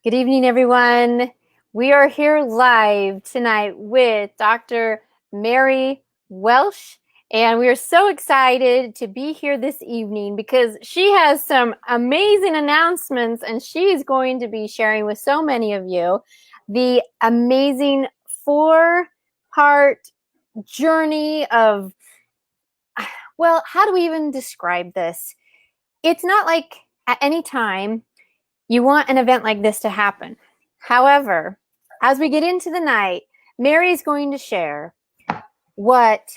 Good evening, everyone. We are here live tonight with Dr. Mary Welsh, and we are so excited to be here this evening because she has some amazing announcements, and she is going to be sharing with so many of you the amazing 4-part journey of, well, how do we even describe this? It's not like at any time you want an event like this to happen. However, as we get into the night, Mary is going to share what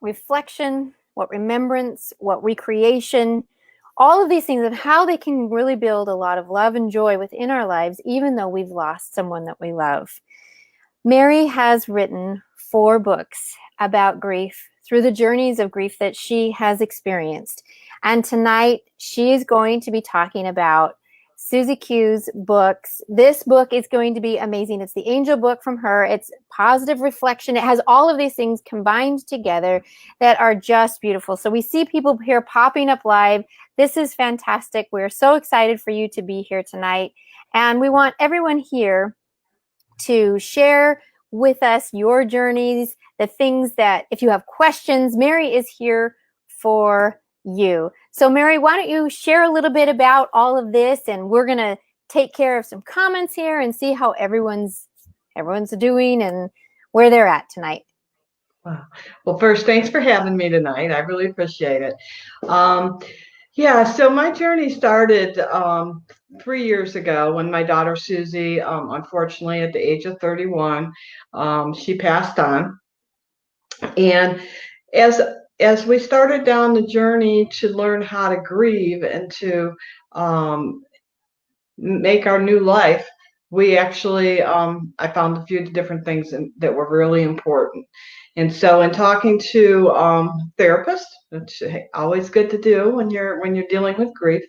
reflection, what remembrance, what recreation, all of these things, and how they can really build a lot of love and joy within our lives, even though we've lost someone that we love. Mary has written 4 books about grief through the journeys of grief that she has experienced. And tonight, she is going to be talking about Susie Q's books. This book is going to be amazing. It's the angel book from her. It's positive reflection. It has all of these things combined together that are just beautiful. So we see people here popping up live. This is fantastic. We're so excited for you to be here tonight. And we want everyone here to share with us your journeys, the things that, if you have questions, Mary is here for you. So Mary, why don't you share a little bit about all of this, and we're going to take care of some comments here and see how everyone's doing and where they're at tonight. Wow. Well, first, thanks for having me tonight. I really appreciate it. So my journey started 3 years ago when my daughter Susie, unfortunately at the age of 31, she passed on. And as we started down the journey to learn how to grieve and to make our new life, we actually, I found a few different things that were really important. And so in talking to therapists, which is always good to do when you're dealing with grief,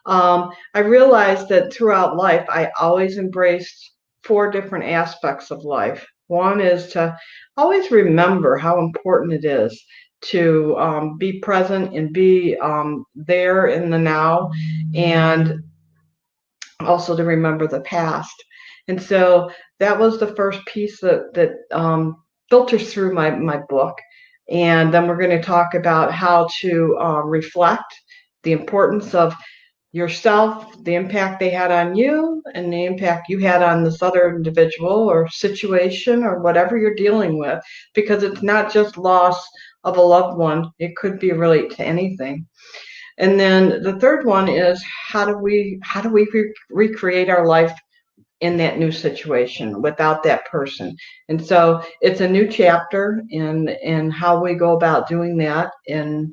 I realized that throughout life, I always embraced 4 different aspects of life. One is to always remember how important it is to be present and be there in the now, and also to remember the past. And so that was the first piece that filters through my book. And then we're going to talk about how to reflect the importance of yourself, the impact they had on you, and the impact you had on this other individual or situation or whatever you're dealing with, because it's not just loss of a loved one. It could be relate to anything. And then the third one is how do we recreate our life in that new situation without that person. And so it's a new chapter in how we go about doing that. In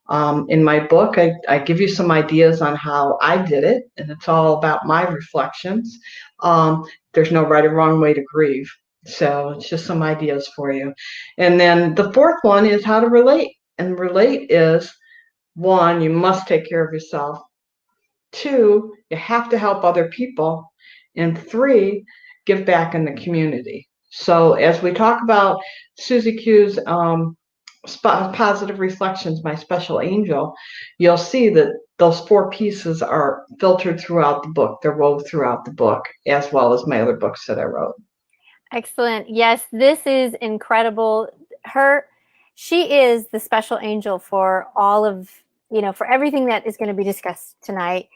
my book, I give you some ideas on how I did it, and it's all about my reflections. There's no right or wrong way to grieve. So it's just some ideas for you. And then the fourth one is how to relate. And relate is, 1, you must take care of yourself. 2, you have to help other people. And 3, give back in the community. So as we talk about Susie Q's positive reflections, my special angel, you'll see that those 4 pieces are filtered throughout the book. They're wove throughout the book, as well as my other books that I wrote. Excellent. Yes, this is incredible. She is the special angel for all of, for everything that is going to be discussed tonight.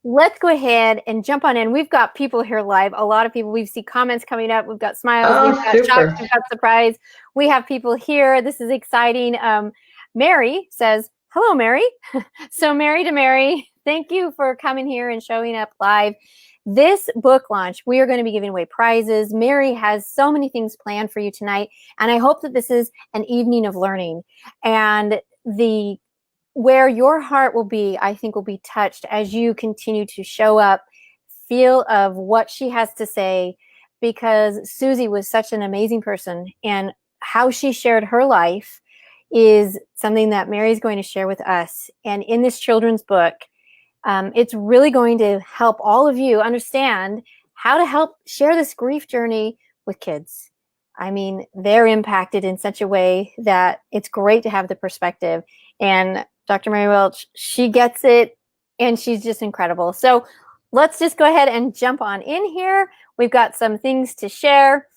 Let's go ahead and jump on in. We've got people here live. A lot of people. We see comments coming up. We've got smiles. We've got shocks. We've got surprise. We have people here. This is exciting. Mary says, hello, Mary. So Mary to Mary, thank you for coming here and showing up live. This book launch, we are going to be giving away prizes. Mary has so many things planned for you tonight. And I hope that this is an evening of learning. And where your heart will be, I think, will be touched as you continue to show up, feel of what she has to say, because Susie was such an amazing person, and how she shared her life is something that Mary's going to share with us. And in this children's book, it's really going to help all of you understand how to help share this grief journey with kids. I mean, they're impacted in such a way that it's great to have the perspective. And Dr. Mary Welch, she gets it, and she's just incredible. So let's just go ahead and jump on in here. We've got some things to share,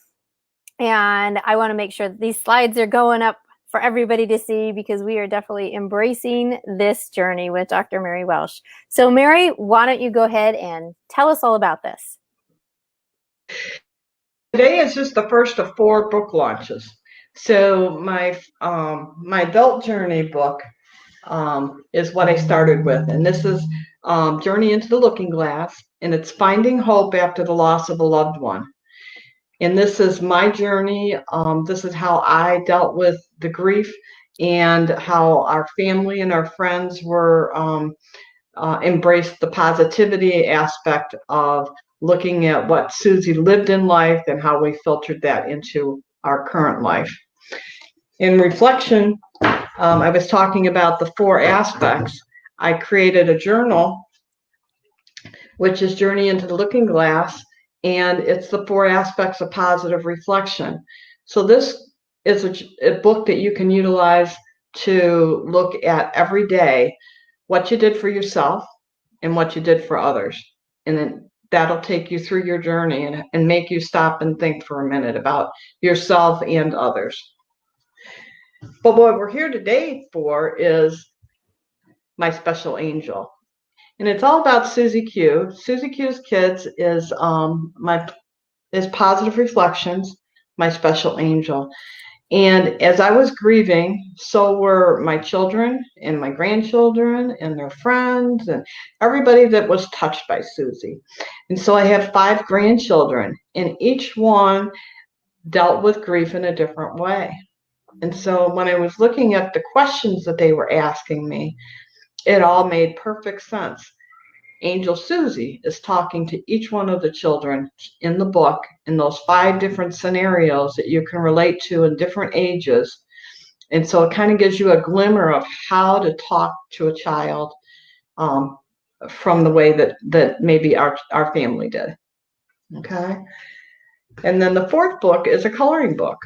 and I want to make sure that these slides are going up for everybody to see, because we are definitely embracing this journey with Dr. Mary Welsh. So Mary, why don't you go ahead and tell us all about this? Today is just the first of 4 book launches. So my adult journey book is what I started with, and this is Journey into the Looking Glass, and it's finding hope after the loss of a loved one. And this is my journey. This is how I dealt with the grief, and how our family and our friends were embraced the positivity aspect of looking at what Susie lived in life and how we filtered that into our current life. In reflection, I was talking about the 4 aspects. I created a journal, which is Journey into the Looking Glass, and it's the 4 aspects of positive reflection. So this is a book that you can utilize to look at every day what you did for yourself and what you did for others. And then that'll take you through your journey and make you stop and think for a minute about yourself and others. But what we're here today for is my special angel. And it's all about Susie Q. Susie Q's Kids is Positive Reflections, my special angel. And as I was grieving, so were my children and my grandchildren and their friends and everybody that was touched by Susie. And so I have 5 grandchildren, and each one dealt with grief in a different way. And so when I was looking at the questions that they were asking me, it all made perfect sense. Angel Susie is talking to each one of the children in the book in those 5 different scenarios that you can relate to in different ages. And so it kind of gives you a glimmer of how to talk to a child from the way that maybe our family did. Okay. And then the 4th book is a coloring book.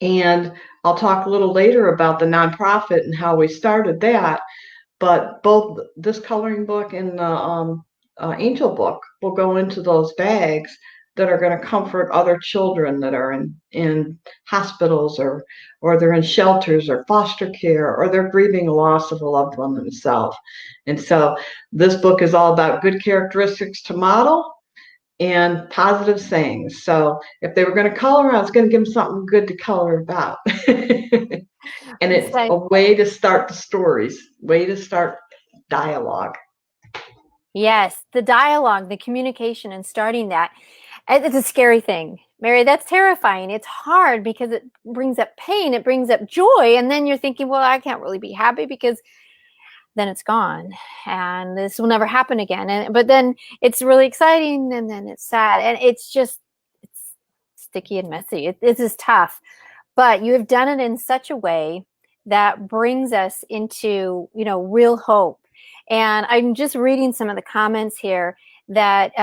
And I'll talk a little later about the nonprofit and how we started that. But both this coloring book and the angel book will go into those bags that are going to comfort other children that are in hospitals or they're in shelters or foster care, or they're grieving a loss of a loved one themselves. And so this book is all about good characteristics to model and positive sayings. So if they were going to color, I was going to give them something good to color about. And it's a way to start the stories, way to start dialogue. Yes, the dialogue, the communication, and starting that. It's a scary thing, Mary. That's terrifying. It's hard because it brings up pain, it brings up joy, and then you're thinking, well, I can't really be happy because then it's gone and this will never happen again. But then it's really exciting, and then it's sad, and it's sticky and messy. This is tough. But you have done it in such a way that brings us into, real hope. And I'm just reading some of the comments here that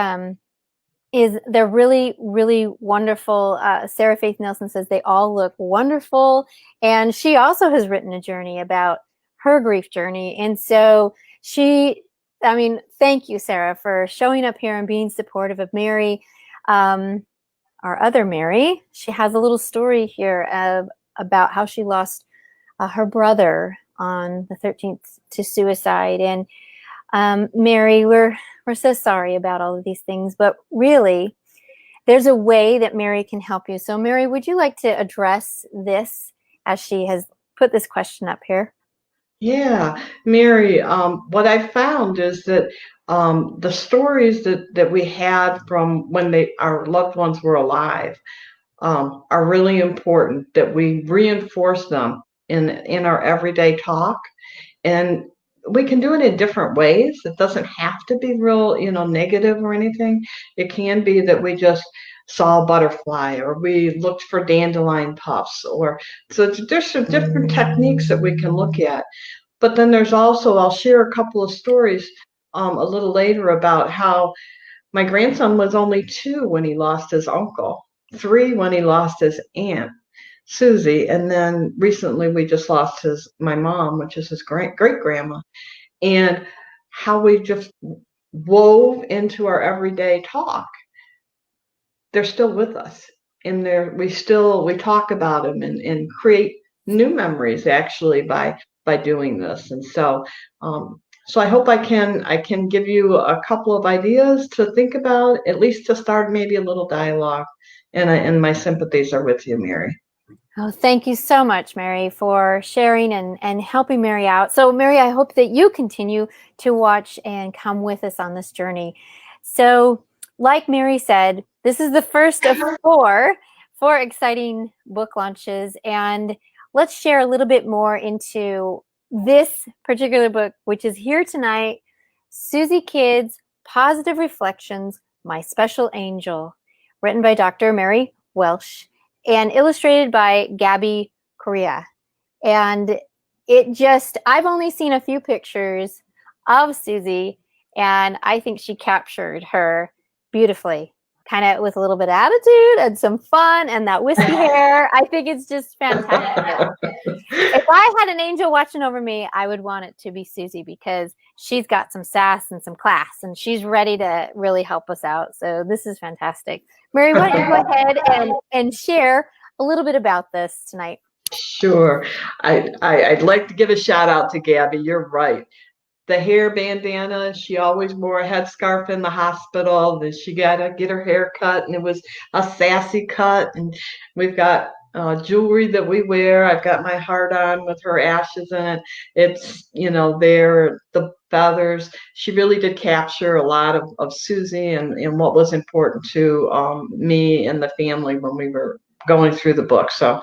they're really, really wonderful. Sarah Faith Nelson says they all look wonderful. And she also has written a journey about her grief journey. And so thank you, Sarah, for showing up here and being supportive of Mary. Our other Mary, she has a little story here about how she lost her brother on the 13th to suicide. And Mary, we're so sorry about all of these things, but really, there's a way that Mary can help you. So Mary, would you like to address this as she has put this question up here? Yeah, Mary, what I found is that the stories that we had from when our loved ones were alive are really important, that we reinforce them in our everyday talk. And we can do it in different ways. It doesn't have to be real, negative or anything. It can be that we just saw a butterfly, or we looked for dandelion puffs, so there's some different techniques that we can look at. But then there's also, I'll share a couple of stories a little later about how my grandson was only 2 when he lost his uncle, 3 when he lost his aunt, Susie, and then recently we just lost my mom, which is his great grandma, and how we just wove into our everyday talk, they're still with us. And we talk about them and create new memories actually by doing this. And so I hope I can give you a couple of ideas to think about, at least to start maybe a little dialogue. And my sympathies are with you, Mary. Oh, thank you so much, Mary, for sharing and helping Mary out. So, Mary, I hope that you continue to watch and come with us on this journey. So, like Mary said, this is the first of four exciting book launches. And let's share a little bit more into this particular book, which is here tonight, Susie Kidd's Positive Reflections, My Special Angel, written by Dr. Mary Welsh and illustrated by Gabby Correa. And I've only seen a few pictures of Susie, and I think she captured her beautifully, kind of with a little bit of attitude and some fun and that wispy hair. I think it's just fantastic. If I had an angel watching over me, I would want it to be Susie, because she's got some sass and some class, and she's ready to really help us out. So this is fantastic. Mary, why don't you go ahead and share a little bit about this tonight? Sure. I'd like to give a shout out to Gabby. You're right. The hair bandana, she always wore a headscarf in the hospital. Then she got to get her hair cut, and it was a sassy cut. And we've got jewelry that we wear. I've got my heart on with her ashes in it. It's, there, the feathers. She really did capture a lot of Susie and what was important to me and the family when we were going through the book. So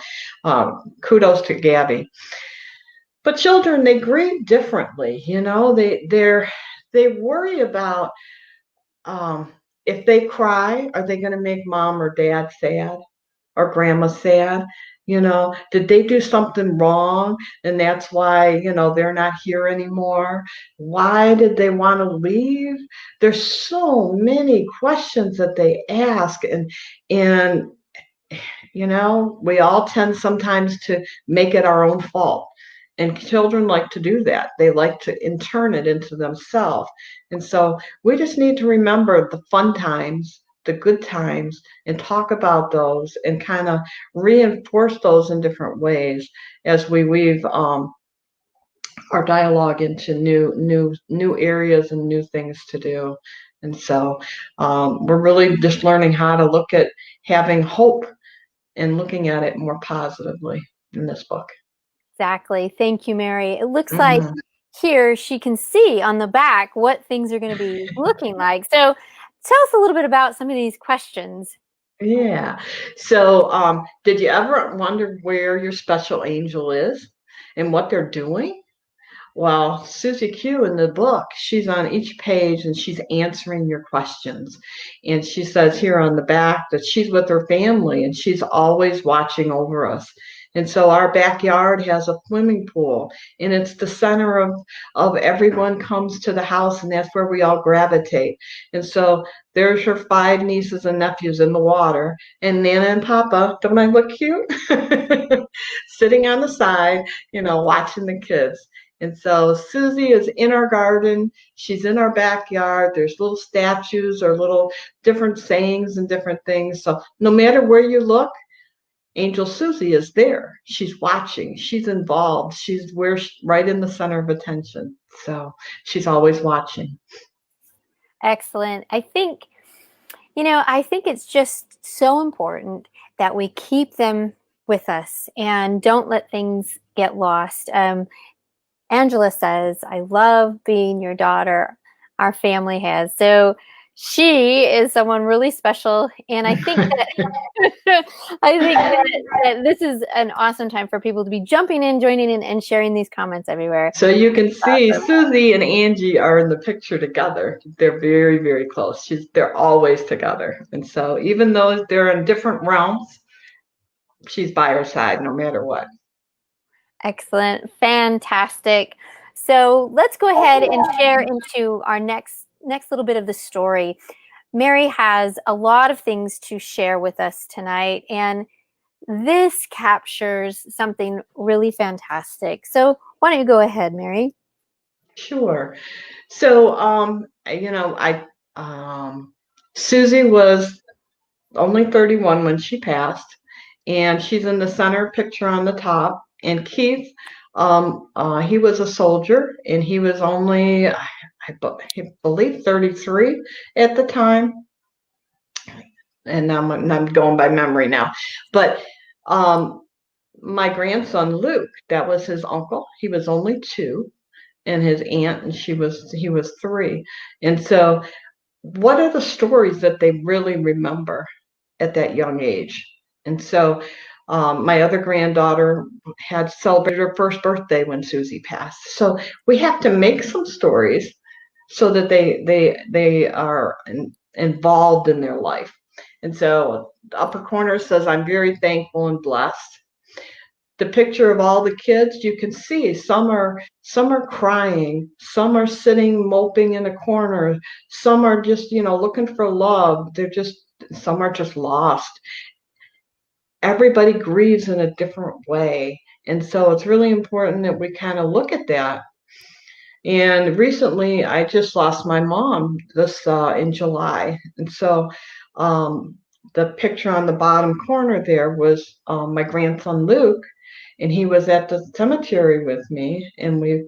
kudos to Gabby. But children, they grieve differently. They worry about, if they cry, are they going to make mom or dad sad or grandma sad? Did they do something wrong and that's why, they're not here anymore? Why did they want to leave? There's so many questions that they ask, and we all tend sometimes to make it our own fault. And children like to do that. They like to turn it into themselves. And so we just need to remember the fun times, the good times, and talk about those and kind of reinforce those in different ways as we weave our dialogue into new areas and new things to do. And so we're really just learning how to look at having hope and looking at it more positively in this book. Exactly. Thank you, Mary. It looks like here she can see on the back what things are going to be looking like. So tell us a little bit about some of these questions. Yeah. So did you ever wonder where your special angel is and what they're doing? Well, Susie Q in the book, she's on each page and she's answering your questions. And she says here on the back that she's with her family and she's always watching over us. And so our backyard has a swimming pool, and it's the center of everyone comes to the house, and that's where we all gravitate. And so there's her 5 nieces and nephews in the water, and Nana and Papa, don't I look cute? Sitting on the side, watching the kids. And so Susie is in our garden. She's in our backyard. There's little statues or little different sayings and different things. So no matter where you look, Angel Susie is there. She's watching. She's involved. She's right in the center of attention. So she's always watching. Excellent. I think it's just so important that we keep them with us and don't let things get lost. Angela says, I love being your daughter. Our family has. So she is someone really special. And I think that this is an awesome time for people to be jumping in, joining in, and sharing these comments everywhere. So you can see Susie and Angie are in the picture together. They're very, very close. They're always together. And so even though they're in different realms, she's by her side no matter what. Excellent. Fantastic. So let's go ahead and share into our next little bit of the story. Mary has a lot of things to share with us tonight, and this captures something really fantastic. So why don't you go ahead, Mary? Sure. So, I Susie was only 31 when she passed, and she's in the center picture on the top. And Keith, he was a soldier, and he was only, I believe, 33 at the time. And I'm going by memory now, but my grandson Luke, that was his uncle. He was only 2, and his aunt, and he was 3. And so, what are the stories that they really remember at that young age? And so, my other granddaughter had celebrated her first birthday when Susie passed. So we have to make some stories so that they are involved in their life. And so the upper corner says, "I'm very thankful and blessed." The picture of all the kids, you can see some are crying, some are sitting moping in a corner, some are just, looking for love. Some are just lost. Everybody grieves in a different way. And so it's really important that we kind of look at that. And recently, I just lost my mom this in July, and so the picture on the bottom corner there was my grandson Luke, and he was at the cemetery with me, and we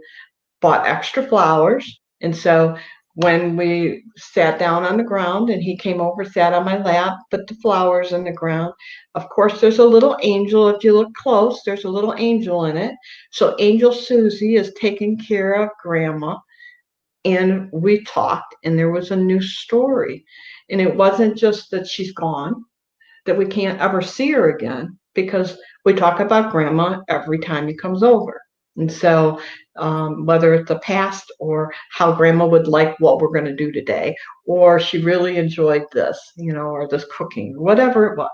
bought extra flowers. And so when we sat down on the ground and he came over, sat on my lap, put the flowers in the ground, of course, there's a little angel. If you look close, there's a little angel in it. So Angel Susie is taking care of Grandma. And we talked, and there was a new story. And it wasn't just that she's gone, that we can't ever see her again, because we talk about Grandma every time he comes over. And so, whether it's the past or how Grandma would like what we're going to do today, or she really enjoyed this, or this cooking, whatever it was.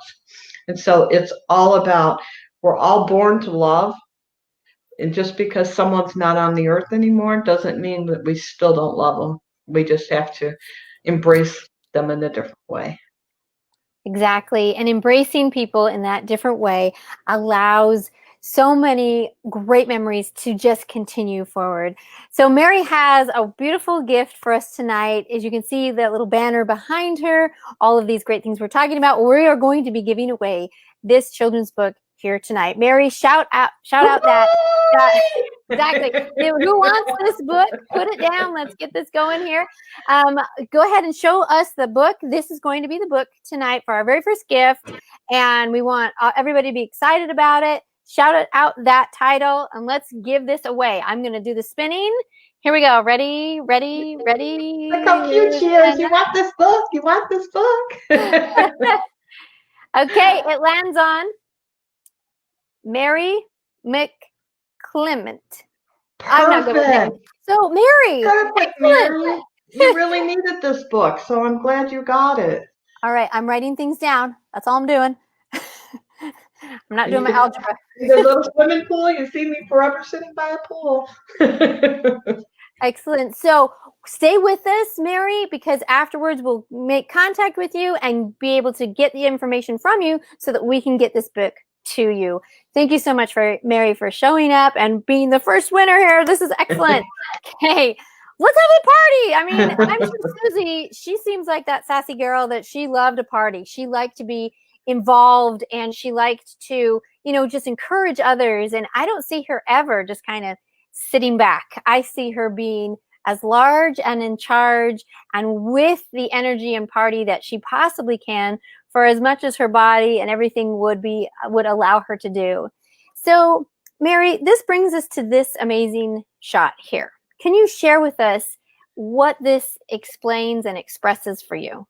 And so it's all about, we're all born to love. And just because someone's not on the earth anymore doesn't mean that we still don't love them. We just have to embrace them in a different way. Exactly. And embracing people in that different way allows so many great memories to just continue forward. So Mary has a beautiful gift for us tonight. As you can see, that little banner behind her, all of these great things we're talking about, we are going to be giving away this children's book here tonight. Mary, shout out that exactly. Who wants this book? Put it down. Let's get this going here. Go ahead and show us the book. This is going to be the book tonight for our very first gift, and we want everybody to be excited about it. Shout out that title, and let's give this away. I'm going to do the spinning. Here we go. Ready? Look how cute she is. You want this book? You want this book? Okay, it lands on Mary McClement. I'm not good with names. So, Mary. Perfect, Mary. You really needed this book, so I'm glad you got it. All right, I'm writing things down. That's all I'm doing. I'm not doing my algebra. In the little swimming pool, you see me forever sitting by a pool. Excellent. So stay with us, Mary, because afterwards we'll make contact with you and be able to get the information from you so that we can get this book to you. Thank you so much, Mary, for showing up and being the first winner here. This is excellent. Okay, let's have a party. I mean, I'm sure Susie, she seems like that sassy girl that she loved a party. She liked to be involved, and she liked to, just encourage others. And I don't see her ever just kind of sitting back. I see her being as large and in charge and with the energy and party that she possibly can, for as much as her body and everything would allow her to do. So, Mary, this brings us to this amazing shot here. Can you share with us what this explains and expresses for you?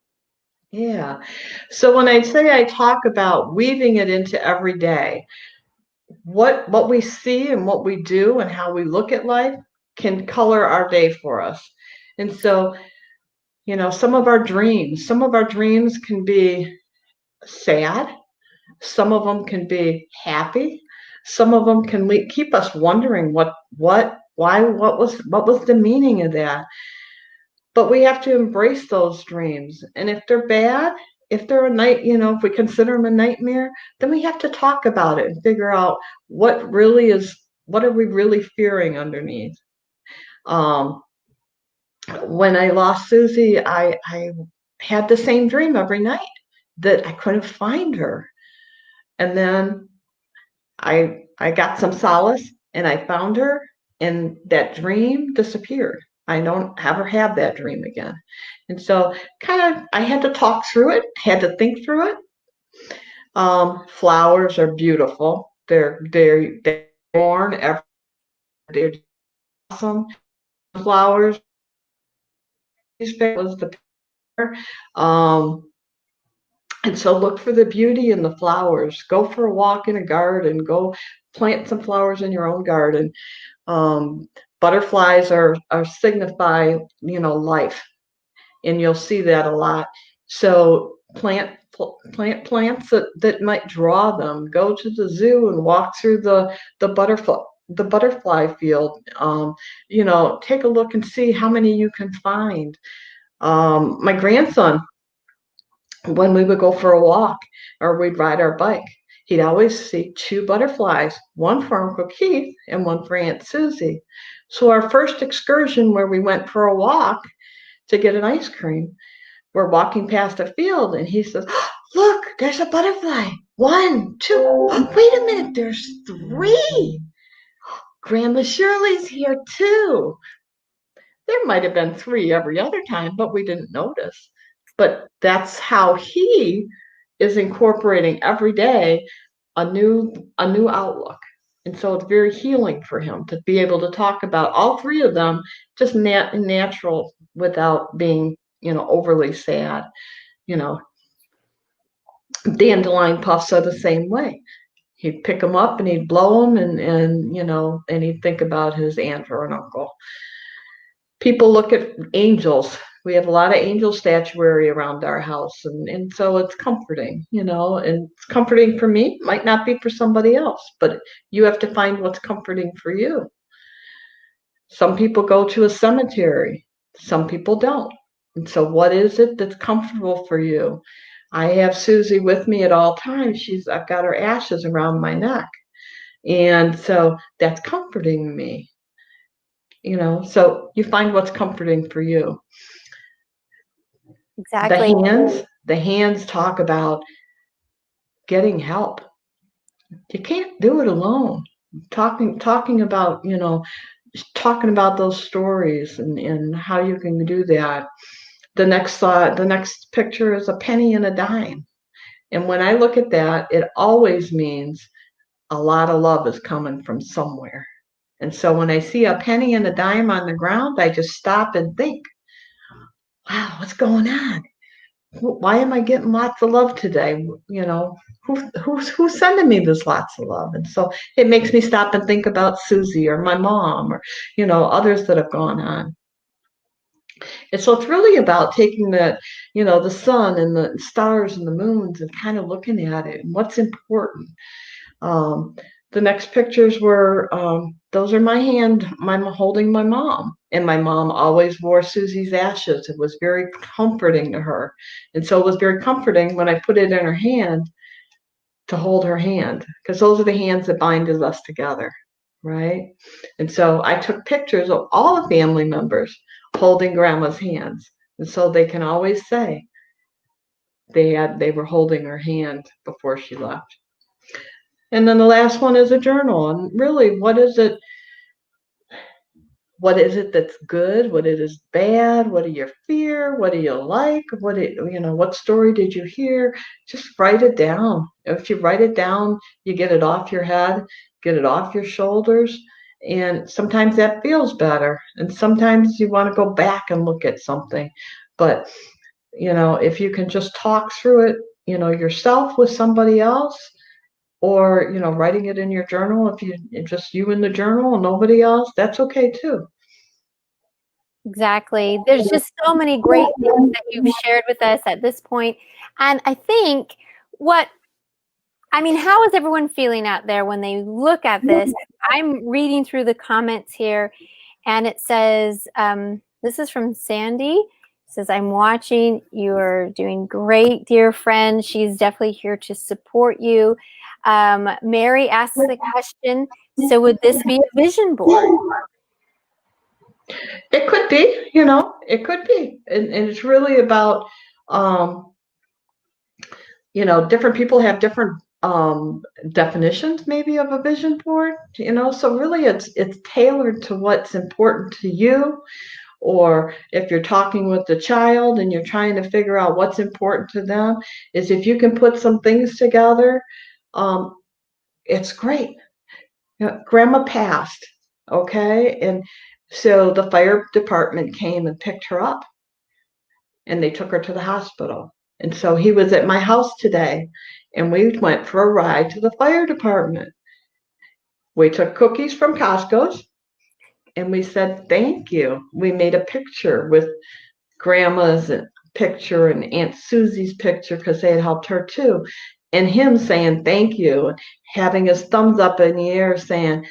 Yeah. So when I say I talk about weaving it into every day, what we see and what we do and how we look at life can color our day for us. And so, some of our dreams can be sad. Some of them can be happy. Some of them can keep us wondering what was the meaning of that. But we have to embrace those dreams. And if they're bad, if they're if we consider them a nightmare, then we have to talk about it and figure out what are we really fearing underneath. When I lost Susie, I had the same dream every night that I couldn't find her. And then I got some solace and I found her, and that dream disappeared. I don't ever have that dream again. And so I had to talk through it, had to think through it. Flowers are beautiful. They're born every, they're awesome. Flowers was the pair. And so look for the beauty in the flowers. Go for a walk in a garden. Go plant some flowers in your own garden. Butterflies are signify, life, and you'll see that a lot. So plant plants that might draw them. Go to the zoo and walk through the butterfly field. Take a look and see how many you can find. My grandson, when we would go for a walk or we'd ride our bike, he'd always see two butterflies, one for Uncle Keith and one for Aunt Susie. So our first excursion where we went for a walk to get an ice cream, we're walking past a field and he says, "Oh, look, there's a butterfly. One, two, oh, wait a minute, there's three. Grandma Shirley's here too." There might have been three every other time, but we didn't notice. But that's how he is incorporating every day a new outlook. And so it's very healing for him to be able to talk about all three of them just natural without being, overly sad. Dandelion puffs are the same way. He'd pick them up and he'd blow them and he'd think about his aunt or an uncle. People look at angels. We have a lot of angel statuary around our house, and so it's comforting, and it's comforting for me. Might not be for somebody else, but you have to find what's comforting for you. Some people go to a cemetery, some people don't. And so what is it that's comfortable for you? I have Susie with me at all times. I've got her ashes around my neck. And so that's comforting me. So you find what's comforting for you. Exactly. The hands talk about getting help. You can't do it alone. Talking about, talking about those stories and how you can do that. The next picture is a penny and a dime. And when I look at that, it always means a lot of love is coming from somewhere. And so when I see a penny and a dime on the ground, I just stop and think, wow, what's going on? Why am I getting lots of love today? Who's sending me this lots of love? And so it makes me stop and think about Susie or my mom or, others that have gone on. And so it's really about taking the sun and the stars and the moons and kind of looking at it and what's important. The next pictures were, those are my hand, I'm holding my mom. And my mom always wore Susie's ashes. It was very comforting to her. And so it was very comforting when I put it in her hand to hold her hand, because those are the hands that bind us together, right? And so I took pictures of all the family members holding grandma's hands. And so they can always say they were holding her hand before she left. And then the last one is a journal. And really, what is it that's good? What is bad? What do you fear? What do you like? What story did you hear? Just write it down. If you write it down, you get it off your head, get it off your shoulders. And sometimes that feels better. And sometimes you want to go back and look at something. But, if you can just talk through it, yourself with somebody else, or writing it in your journal, if just you in the journal and nobody else, that's okay too. Exactly. There's just so many great things that you've shared with us at this point. And I think how is everyone feeling out there when they look at this? I'm reading through the comments here, and it says, this is from Sandy. It says, "I'm watching. You're doing great, dear friend. She's definitely here to support you." Mary asks the question, so would this be a vision board? It could be, it could be. And it's really about, um, different people have different definitions maybe of a vision board, so really it's tailored to what's important to you. Or if you're talking with the child and you're trying to figure out what's important to them, is if you can put some things together, um, it's great. Grandma passed, okay? And so the fire department came and picked her up and they took her to the hospital. And so he was at my house today and we went for a ride to the fire department. We took cookies from Costco's and we said, thank you. We made a picture with grandma's picture and Aunt Susie's picture because they had helped her too. And him saying thank you, having his thumbs up in the air saying,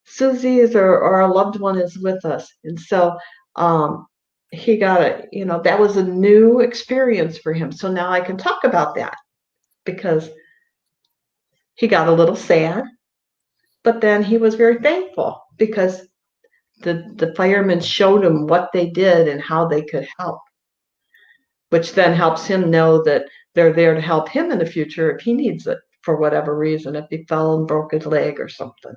Susie is or a loved one is with us. And so he got that was a new experience for him. So now I can talk about that because he got a little sad, but then he was very thankful because the firemen showed him what they did and how they could help, which then helps him know that they're there to help him in the future if he needs it for whatever reason, if he fell and broke his leg or something.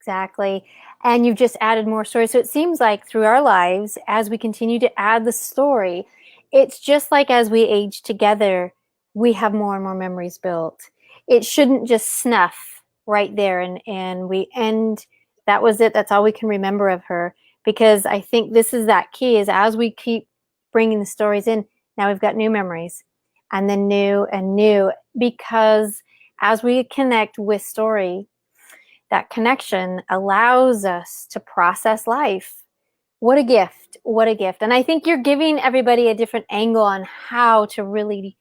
Exactly. And you've just added more stories. So it seems like through our lives, as we continue to add the story, it's just like as we age together, we have more and more memories built. It shouldn't just snuff right there and we end. That was it. That's all we can remember of her. Because I think this is that key, is as we keep bringing the stories in, now we've got new memories and then new and new. Because as we connect with story, that connection allows us to process life. What a gift. What a gift. And I think you're giving everybody a different angle on how to really,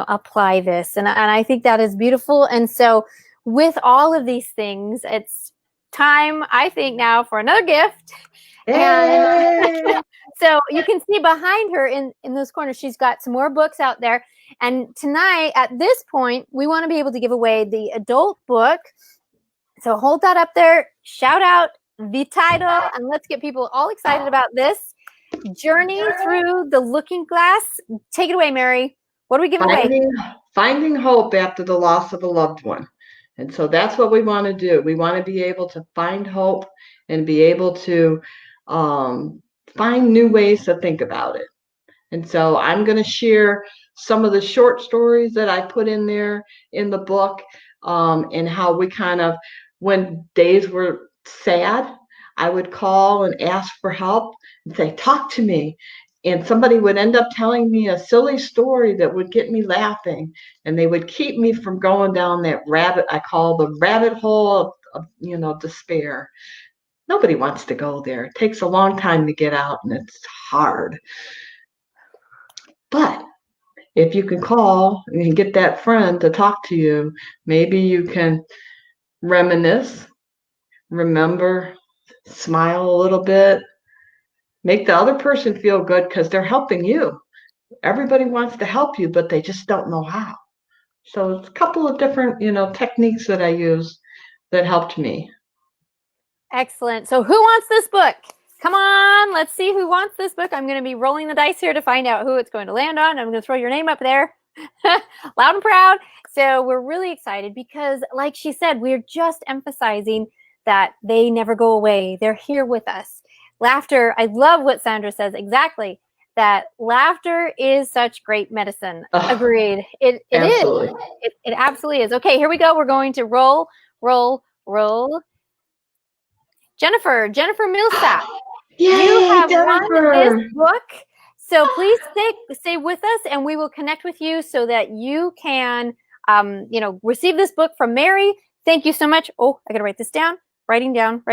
apply this. And I think that is beautiful. And so with all of these things, it's time, I think, now for another gift. And so you can see behind her in those corners, she's got some more books out there. And tonight, at this point, we want to be able to give away the adult book. So hold that up there, shout out the title, and let's get people all excited about this. Journey Through the Looking Glass. Take it away, Mary. What are we giving away? Finding hope after the loss of a loved one. And so that's what we want to do. We want to be able to find hope and be able to find new ways to think about it. And so I'm going to share some of the short stories that I put in there in the book, and how we kind of, when days were sad, I would call and ask for help and say, talk to me. And somebody would end up telling me a silly story that would get me laughing. And they would keep me from going down that I call the rabbit hole of despair. Nobody wants to go there. It takes a long time to get out and it's hard. But if you can call and get that friend to talk to you, maybe you can reminisce, remember, smile a little bit, make the other person feel good because they're helping you. Everybody wants to help you, but they just don't know how. So it's a couple of different, techniques that I use that helped me. Excellent. So who wants this book? Come on, let's see who wants this book. I'm going to be rolling the dice here to find out who it's going to land on. I'm going to throw your name up there. Loud and proud. So we're really excited because, like she said, we're just emphasizing that they never go away. They're here with us. Laughter, I love what Sandra says exactly, that laughter is such great medicine. Agreed. It absolutely. Is. It absolutely is. Okay, here we go. We're going to roll. Jennifer Millsap. Yay, you have Jennifer. won this book. So please stay with us and we will connect with you so that you can, receive this book from Mary. Thank you so much. Oh, I got to write this down. Writing down.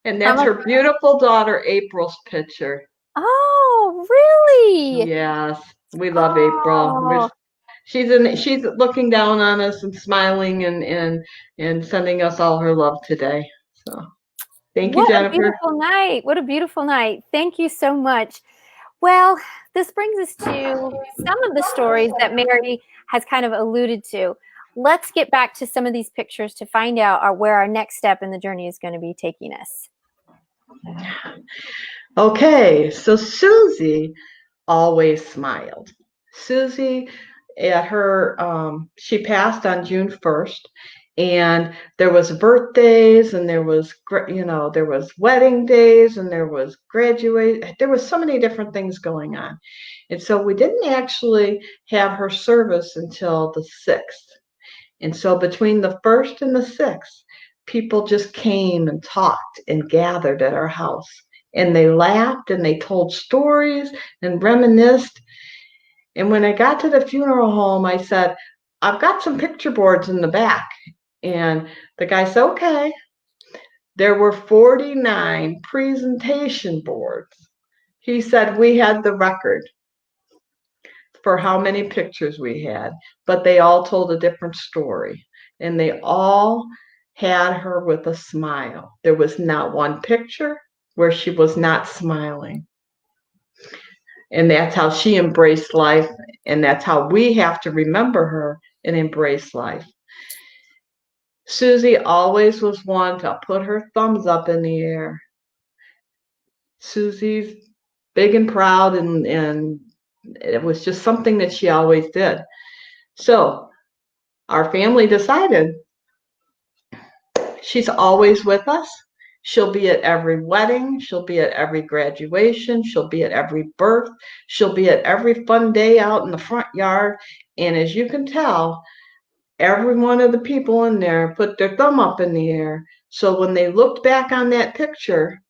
And that's her beautiful daughter, April's picture. Oh, really? Yes. We love April. She's looking down on us and smiling and sending us all her love today. So thank you, Jennifer. What a beautiful night. Thank you so much. Well, this brings us to some of the stories that Mary has kind of alluded to. Let's get back to some of these pictures to find out where our next step in the journey is going to be taking us. Okay, so Susie always smiled. Susie, at her, she passed on June 1st, and there was birthdays, and there was, there was wedding days, and there was graduate. There was so many different things going on, and so we didn't actually have her service until the 6th. And so between the 1st and the 6th, people just came and talked and gathered at our house. And they laughed and they told stories and reminisced. And when I got to the funeral home, I said, I've got some picture boards in the back. And the guy said, okay. There were 49 presentation boards. He said we had the record for how many pictures we had, but they all told a different story. And they all had her with a smile. There was not one picture where she was not smiling. And that's how she embraced life. And that's how we have to remember her and embrace life. Susie always was one to put her thumbs up in the air. Susie's big and proud, and it was just something that she always did. So our family decided she's always with us. She'll be at every wedding. She'll be at every graduation. She'll be at every birth. She'll be at every fun day out in the front yard. And as you can tell, every one of the people in there put their thumb up in the air. So when they looked back on that picture,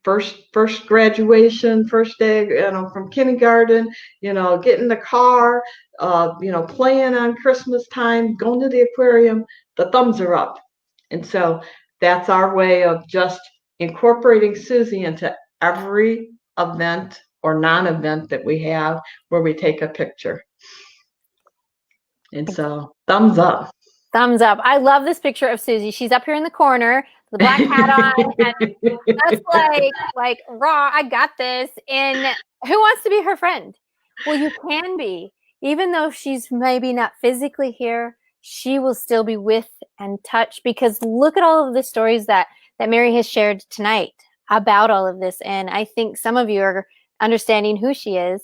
first graduation, first day, from kindergarten, get in the car, playing on Christmas time, going to the aquarium, the thumbs are up. And so that's our way of just incorporating Susie into every event or non-event that we have where we take a picture. And so thumbs up. Thumbs up. I love this picture of Susie. She's up here in the corner, the black hat on, and that's like raw. I got this. And who wants to be her friend? Well, you can be. Even though she's maybe not physically here, she will still be with and touch, because look at all of the stories that Mary has shared tonight about all of this. And I think some of you are understanding who she is,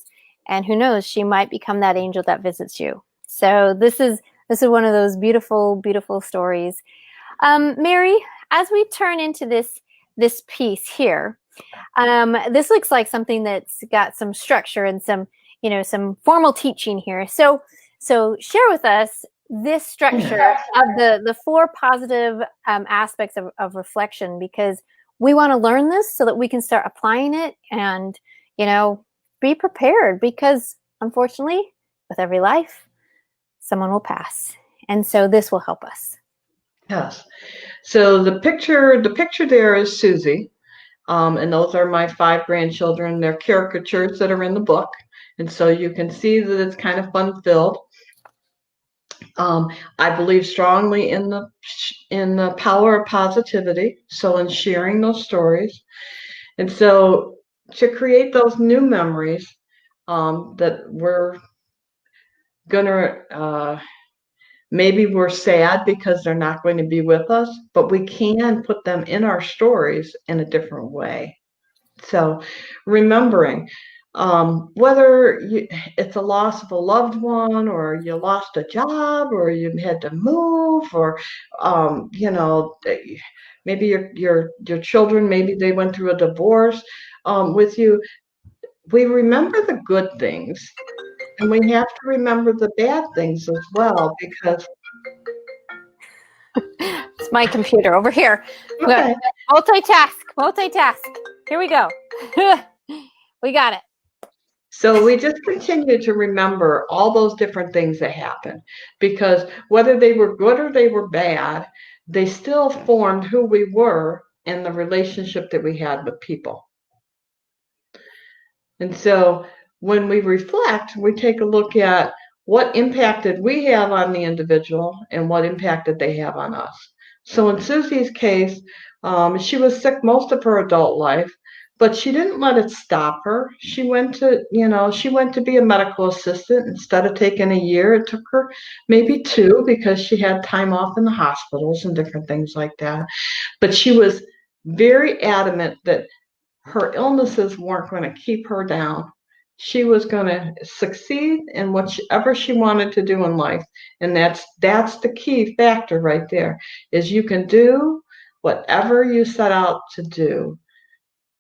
and who knows, she might become that angel that visits you. So this is one of those beautiful, beautiful stories. Mary, as we turn into this piece here, this looks like something that's got some structure and some formal teaching here. So share with us this structure of the 4 positive aspects of reflection, because we want to learn this so that we can start applying it and, be prepared, because unfortunately, with every life, someone will pass. And so this will help us. Yes. So the picture there is Susie. And those are my 5 grandchildren. They're caricatures that are in the book. And so you can see that it's kind of fun-filled. I believe strongly in the power of positivity. So in sharing those stories. And so to create those new memories that we're gonna maybe we're sad because they're not going to be with us, but we can put them in our stories in a different way. So remembering whether it's a loss of a loved one, or you lost a job, or you had to move, or maybe your children, maybe they went through a divorce with you. We remember the good things, and we have to remember the bad things as well, because it's my computer over here. okay. Multitask. Here we go. We got it. So we just continue to remember all those different things that happened, because whether they were good or they were bad, they still formed who we were and the relationship that we had with people. And so when we reflect, we take a look at what impact did we have on the individual and what impact did they have on us. So in Susie's case, she was sick most of her adult life, but she didn't let it stop her. She went to be a medical assistant. Instead of taking a year, it took her maybe 2, because she had time off in the hospitals and different things like that. But she was very adamant that her illnesses weren't going to keep her down. She was going to succeed in whatever she wanted to do in life. And that's the key factor right there, is you can do whatever you set out to do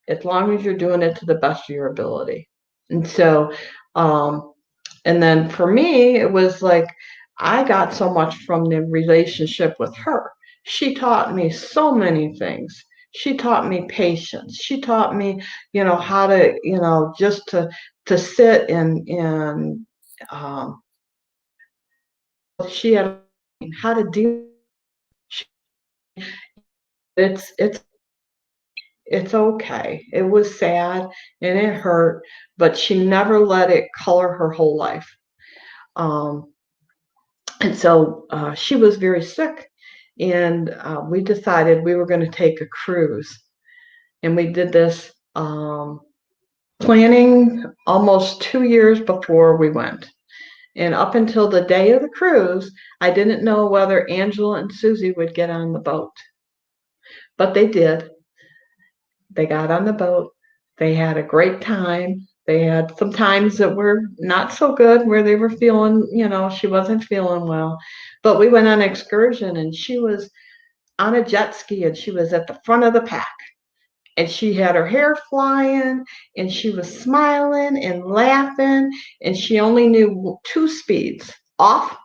as long as you're doing it to the best of your ability. And so, and then for me, it was like I got so much from the relationship with her. She taught me so many things. She taught me patience. She taught me, how to, just to sit and she had how to deal. It's it's okay. It was sad and it hurt, but she never let it color her whole life. Um, and so she was very sick, and we decided we were going to take a cruise. And we did this planning almost 2 years before we went. And up until the day of the cruise, I didn't know whether Angela and Susie would get on the boat. But they did. They got on the boat. They had a great time. They had some times that were not so good where they were feeling, she wasn't feeling well. But we went on an excursion and she was on a jet ski and she was at the front of the pack. And she had her hair flying and she was smiling and laughing. And she only knew 2 speeds, off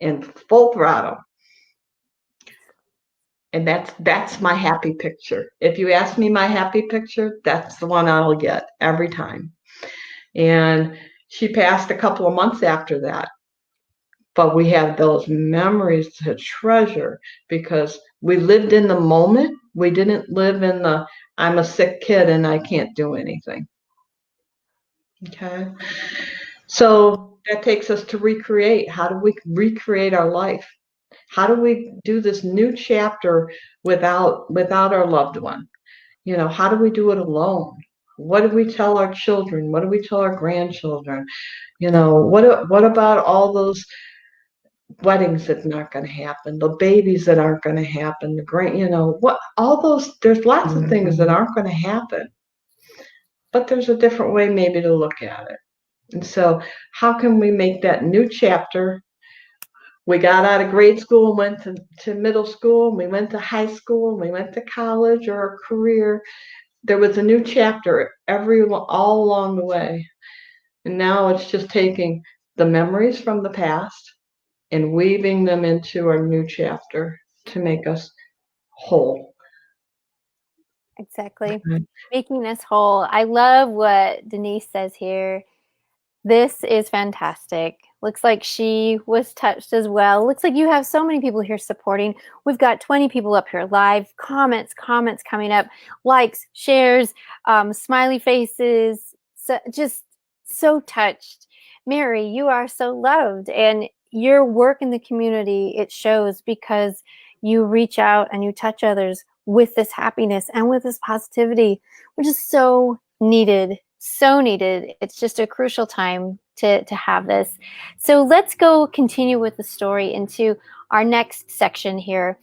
and full throttle. And that's my happy picture. If you ask me my happy picture, that's the one I'll get every time. And she passed a couple of months after that. But we have those memories to treasure because we lived in the moment. We didn't live in the, I'm a sick kid and I can't do anything. Okay. So that takes us to recreate. How do we recreate our life? How do we do this new chapter without our loved one? How do we do it alone? What do we tell our children? What do we tell our grandchildren? What about all those weddings that are not going to happen, the babies that aren't going to happen, all those, there's lots of things that aren't going to happen. But there's a different way maybe to look at it. And so how can we make that new chapter? We got out of grade school and went to middle school, and we went to high school, and we went to college or a career. There was a new chapter all along the way. And now it's just taking the memories from the past and weaving them into our new chapter to make us whole. Exactly. Making us whole. I love what Denise says here. This is fantastic. Looks like she was touched as well. Looks like you have so many people here supporting. We've got 20 people up here live. Comments coming up. Likes, shares, smiley faces. So, just so touched. Mary, you are so loved. And your work in the community, it shows because you reach out and you touch others with this happiness and with this positivity, which is so needed. So needed. It's just a crucial time to have this. So let's go continue with the story into our next section here.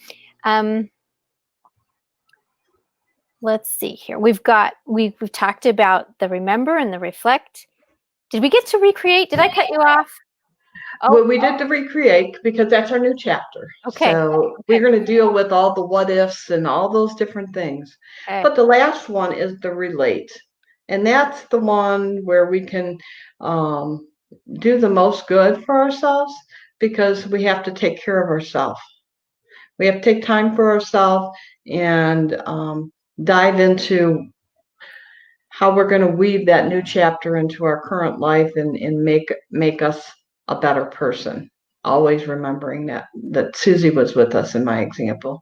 Let's see here. We've talked about the remember and the reflect. Did we get to recreate? Did I cut you off? Oh. Well, we did the recreate because that's our new chapter. Okay. So we're going to deal with all the what ifs and all those different things. Okay. But the last one is the relate. And that's the one where we can do the most good for ourselves because we have to take care of ourselves. We have to take time for ourselves and dive into how we're going to weave that new chapter into our current life and make us a better person. Always remembering that Susie was with us in my example.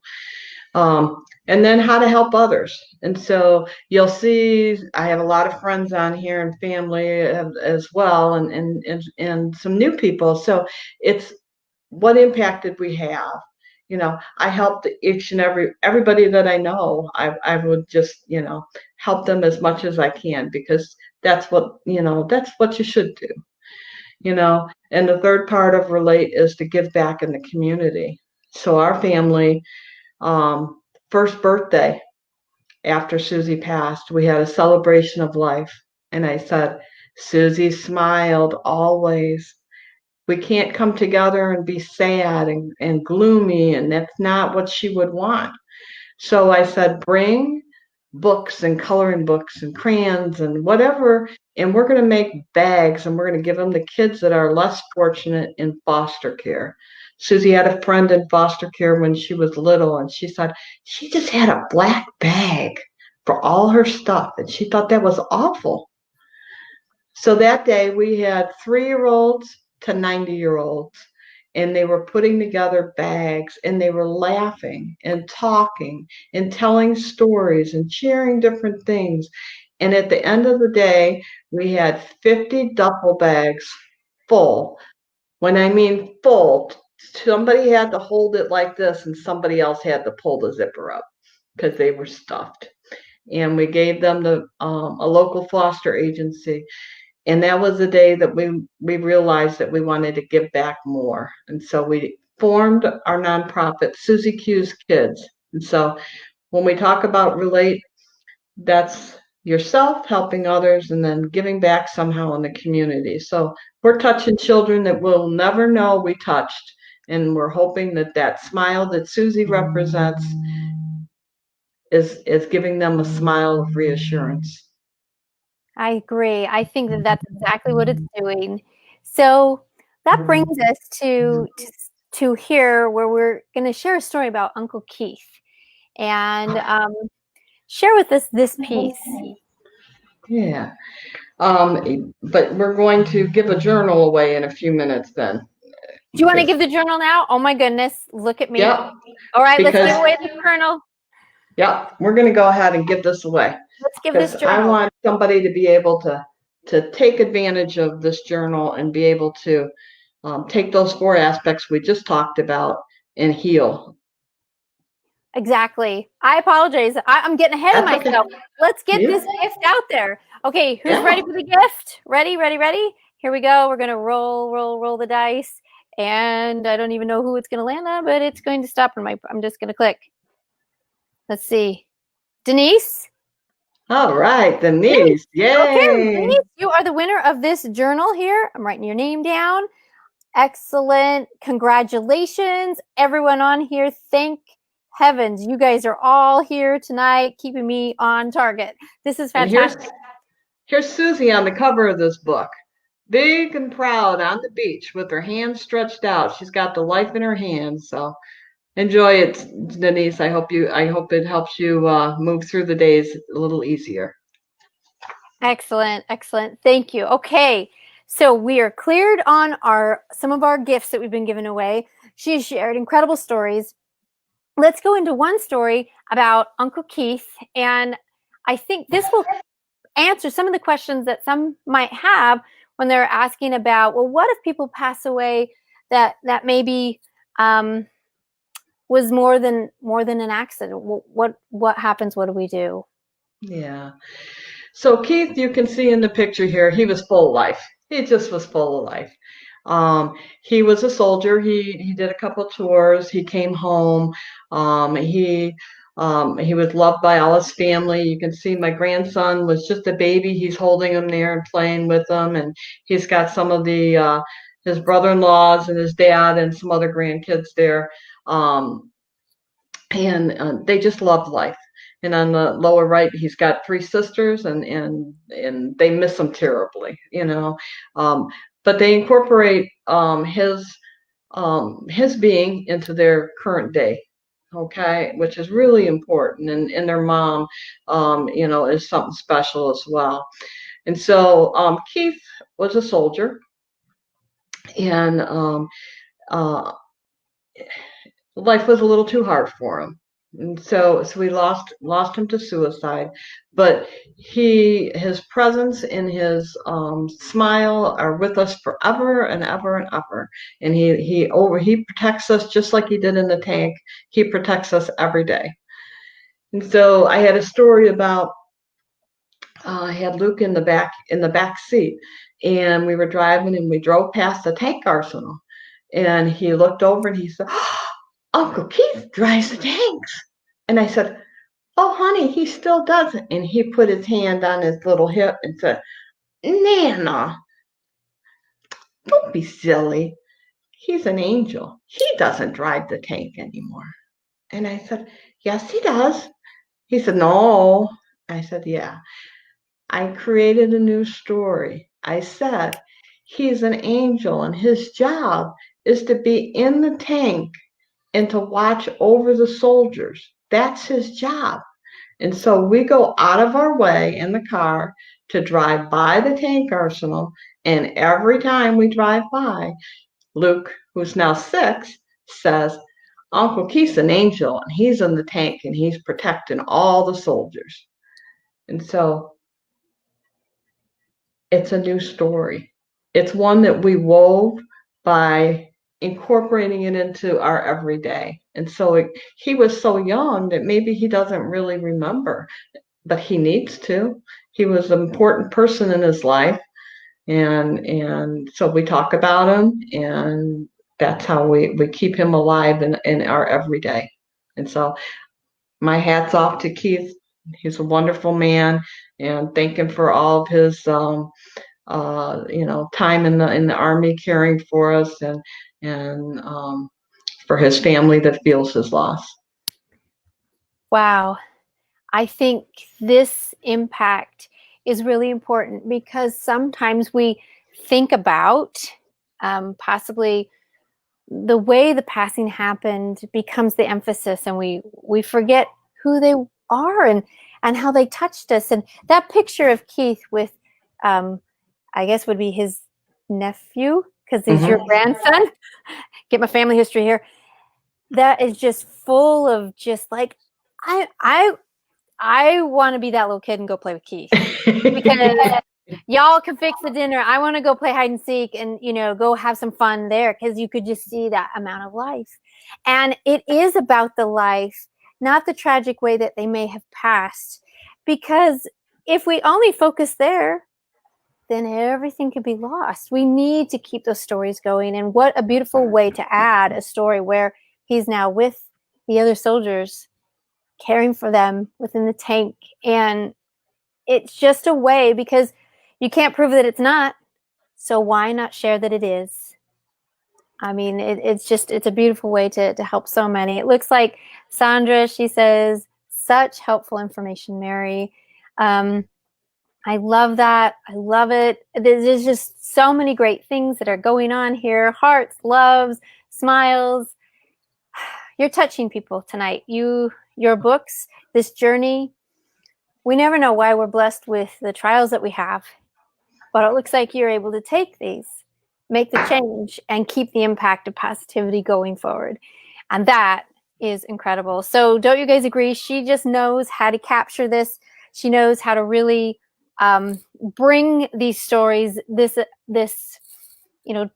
And then how to help others. And so you'll see I have a lot of friends on here and family as well and some new people. So it's what impact did we have? I helped each and everybody that I know. I would just, help them as much as I can because that's what you should do. And the third part of relate is to give back in the community. So our family, first birthday, after Susie passed, we had a celebration of life. And I said, Susie smiled always. We can't come together and be sad and gloomy, and that's not what she would want. So I said, bring books and coloring books and crayons and whatever, and we're going to make bags and we're going to give them to kids that are less fortunate in foster care. Susie had a friend in foster care when she was little, and she said she just had a black bag for all her stuff, and she thought that was awful. So that day we had 3-year-olds to 90-year-olds, and they were putting together bags, and they were laughing and talking and telling stories and sharing different things. And at the end of the day, we had 50 duffel bags full. When I mean full, somebody had to hold it like this and somebody else had to pull the zipper up because they were stuffed. And we gave them to a local foster agency. And that was the day that we realized that we wanted to give back more. And so we formed our nonprofit, Susie Q's Kids. And so when we talk about relate, that's yourself helping others and then giving back somehow in the community. So we're touching children that we'll never know we touched. And we're hoping that that smile that Susie represents is giving them a smile of reassurance. I agree. I think that that's exactly what it's doing. So that brings us to here where we're going to share a story about Uncle Keith and share with us this piece. Yeah. But we're going to give a journal away in a few minutes then. Do you want to give the journal now? Oh my goodness, look at me. Yep. All right, let's give away the journal. Yep, we're going to go ahead and give this away. Let's give this journal. I want somebody to be able to take advantage of this journal and be able to take those 4 aspects we just talked about and heal. Exactly. I apologize. I'm getting ahead of myself. Okay. Let's get this gift out there. Okay, who's ready for the gift? Ready? Here we go. We're going to roll the dice. And I don't even know who it's going to land on, but it's going to stop. I'm just going to click. Let's see. Denise? All right, Denise. Yay. Okay, Denise, you are the winner of this journal here. I'm writing your name down. Excellent. Congratulations. Everyone on here, thank heavens. You guys are all here tonight, keeping me on target. This is fantastic. Here's Susie on the cover of this book. Big and proud on the beach with her hands stretched out. She's got the life in her hands. So enjoy it, Denise. I hope it helps you move through the days a little easier. Excellent. Thank you. Okay, so we are cleared on some of our gifts that we've been giving away. She shared incredible stories. Let's go into one story about Uncle Keith, and I think this will answer some of the questions that some might have when they're asking about, well, what if people pass away that maybe was more than an accident? What happens? What do we do? Yeah. So Keith, you can see in the picture here, he was full of life. He just was full of life. He was a soldier. He did a couple tours. He came home. He was loved by all his family. You can see my grandson was just a baby. He's holding him there and playing with him, and he's got some of the his brother-in-laws and his dad and some other grandkids there, and they just love life. And on the lower right, he's got 3 sisters, and they miss him terribly, but they incorporate his being into their current day, okay, which is really important. And their mom, is something special as well. And so Keith was a soldier, and life was a little too hard for him. And so we lost him to suicide, but his presence and his smile are with us forever and ever and ever. And he protects us just like he did in the tank. He protects us every day. And so I had a story about I had Luke in the back seat, and we were driving, and we drove past the tank arsenal, and he looked over and he said, Uncle Keith drives the tanks. And I said, oh, honey, he still does it. And he put his hand on his little hip and said, Nana, don't be silly. He's an angel. He doesn't drive the tank anymore. And I said, yes, he does. He said, no. I said, yeah. I created a new story. I said, he's an angel and his job is to be in the tank and to watch over the soldiers. That's his job. And so we go out of our way in the car to drive by the tank arsenal. And every time we drive by, Luke, who's now 6, says, Uncle Keith's an angel and he's in the tank and he's protecting all the soldiers. And so it's a new story. It's one that we wove by incorporating it into our everyday. And so he was so young that maybe he doesn't really remember, but he needs to. He was an important person in his life. And so we talk about him, and that's how we keep him alive in our everyday. And so my hat's off to Keith. He's a wonderful man, and thank him for all of his time in the Army caring for us, and for his family that feels his loss. Wow. I think this impact is really important because sometimes we think about possibly the way the passing happened becomes the emphasis, and we forget who they are and how they touched us. And that picture of Keith with, I guess would be his nephew, because he's your grandson. Get my family history here. That is just full of just like, I want to be that little kid and go play with Keith because y'all can fix the dinner. I want to go play hide and seek and, go have some fun there, because you could just see that amount of life. And it is about the life, not the tragic way that they may have passed. Because if we only focus there, then everything could be lost. We need to keep those stories going. And what a beautiful way to add a story where he's now with the other soldiers, caring for them within the tank. And it's just a way, because you can't prove that it's not. So why not share that it is? I mean, it's a beautiful way to help so many. It looks like Sandra, she says, such helpful information, Mary. I love that. I love it. There's just so many great things that are going on here. Hearts, loves, smiles. You're touching people tonight. Your books, this journey. We never know why we're blessed with the trials that we have, but it looks like you're able to take these, make the change, and keep the impact of positivity going forward. And that is incredible. So don't you guys agree? She just knows how to capture this. She knows how to really bring these stories, this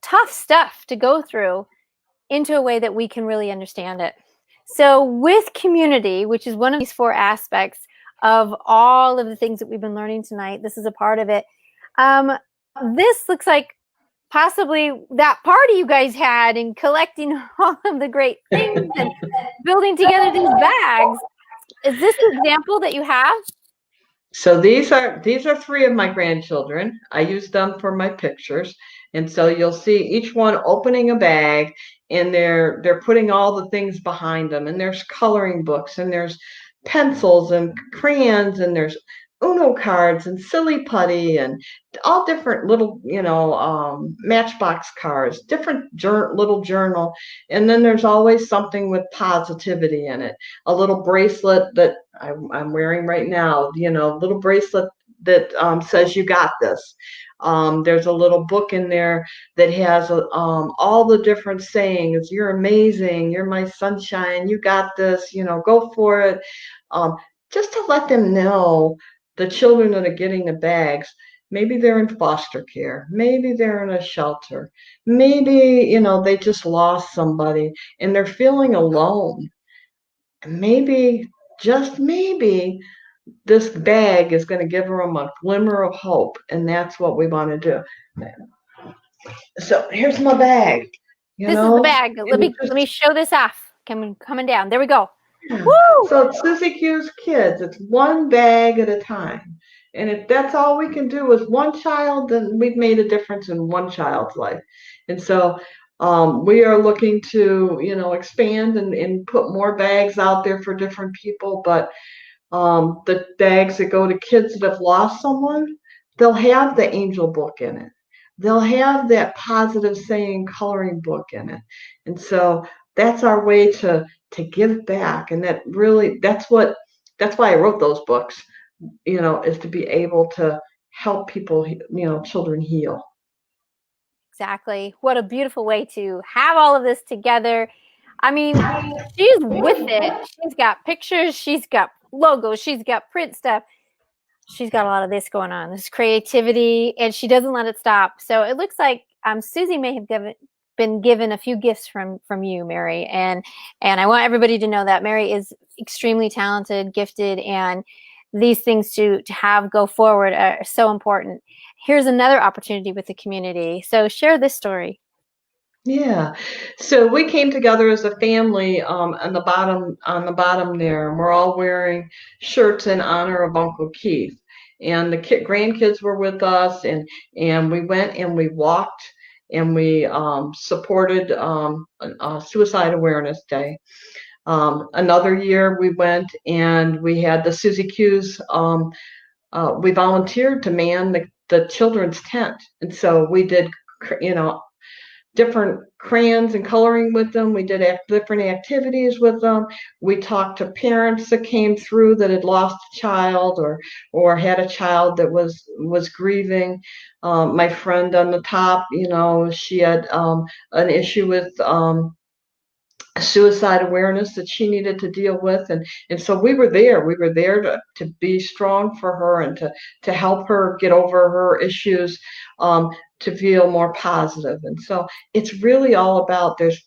tough stuff to go through, into a way that we can really understand it. So with community, which is one of these 4 aspects of all of the things that we've been learning tonight, this is a part of it. This looks like possibly that party you guys had and collecting all of the great things and building together these bags. Is this the example that you have? So these are 3 of my grandchildren. I use them for my pictures. And so you'll see each one opening a bag, and they're putting all the things behind them. And there's coloring books, and there's pencils and crayons, and there's Uno cards and silly putty and all different little, Matchbox cards, different little journal. And then there's always something with positivity in it. A little bracelet that I'm wearing right now, little bracelet that says you got this. There's a little book in there that has all the different sayings. You're amazing. You're my sunshine. You got this. Go for it. Just to let them know, the children that are getting the bags, maybe they're in foster care. Maybe they're in a shelter. Maybe, they just lost somebody and they're feeling alone. Maybe, just maybe, this bag is going to give them a glimmer of hope, and that's what we want to do. So here's my bag. This is the bag. Let me show this off. Coming down. There we go. Woo! So Susie Q's kids, it's one bag at a time. And if that's all we can do with one child, then we've made a difference in one child's life. And so we are looking to, expand and put more bags out there for different people. But the bags that go to kids that have lost someone, they'll have the angel book in it. They'll have that positive saying coloring book in it. And so that's our way to give back. And that's why I wrote those books, is to be able to help people, children heal. Exactly. What a beautiful way to have all of this together. I mean, she's with it. She's got pictures, she's got logos, she's got print stuff. She's got a lot of this going on, this creativity, and she doesn't let it stop. So it looks like Susie may have been given a few gifts from you, Mary, and I want everybody to know that Mary is extremely talented, gifted, and these things to have go forward are so important. Here's another opportunity with the community. So share this story. Yeah. So we came together as a family on the bottom there, and we're all wearing shirts in honor of Uncle Keith. And the grandkids were with us, and we went and we walked and we supported Suicide Awareness Day. Another year we went and we had the Susie Q's. We volunteered to man the children's tent, and so we did, different crayons and coloring with them. We did different activities with them. We talked to parents that came through that had lost a child or had a child that was grieving. My friend on the top, she had an issue with suicide awareness that she needed to deal with, and so we were there to be strong for her and to help her get over her issues, to feel more positive. And so it's really all about, there's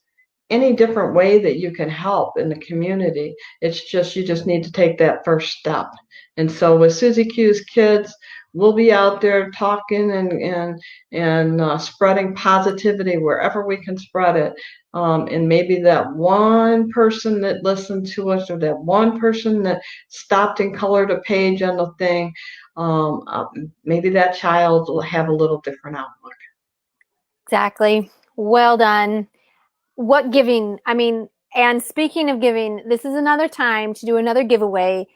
any different way that you can help in the community. It's just, you just need to take that first step. And so with Susie Q's kids, we'll be out there talking and spreading positivity wherever we can spread it. And maybe that one person that listened to us, or that one person that stopped and colored a page on the thing, maybe that child will have a little different outlook. Exactly. Well done. What giving? I mean, and speaking of giving, this is another time to do another giveaway,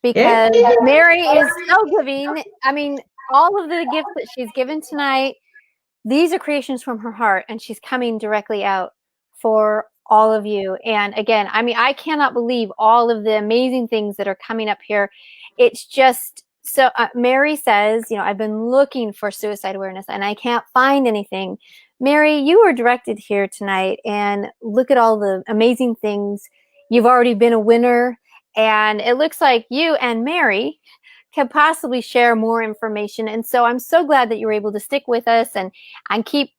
because Mary is so giving. I mean, all of the gifts that she's given tonight, these are creations from her heart, and she's coming directly out for all of you. And again, I mean, I cannot believe all of the amazing things that are coming up here. It's just so, Mary says, I've been looking for suicide awareness and I can't find anything. Mary, you were directed here tonight, and look at all the amazing things. You've already been a winner, and it looks like you and Mary can possibly share more information. And so I'm so glad that you were able to stick with us and keep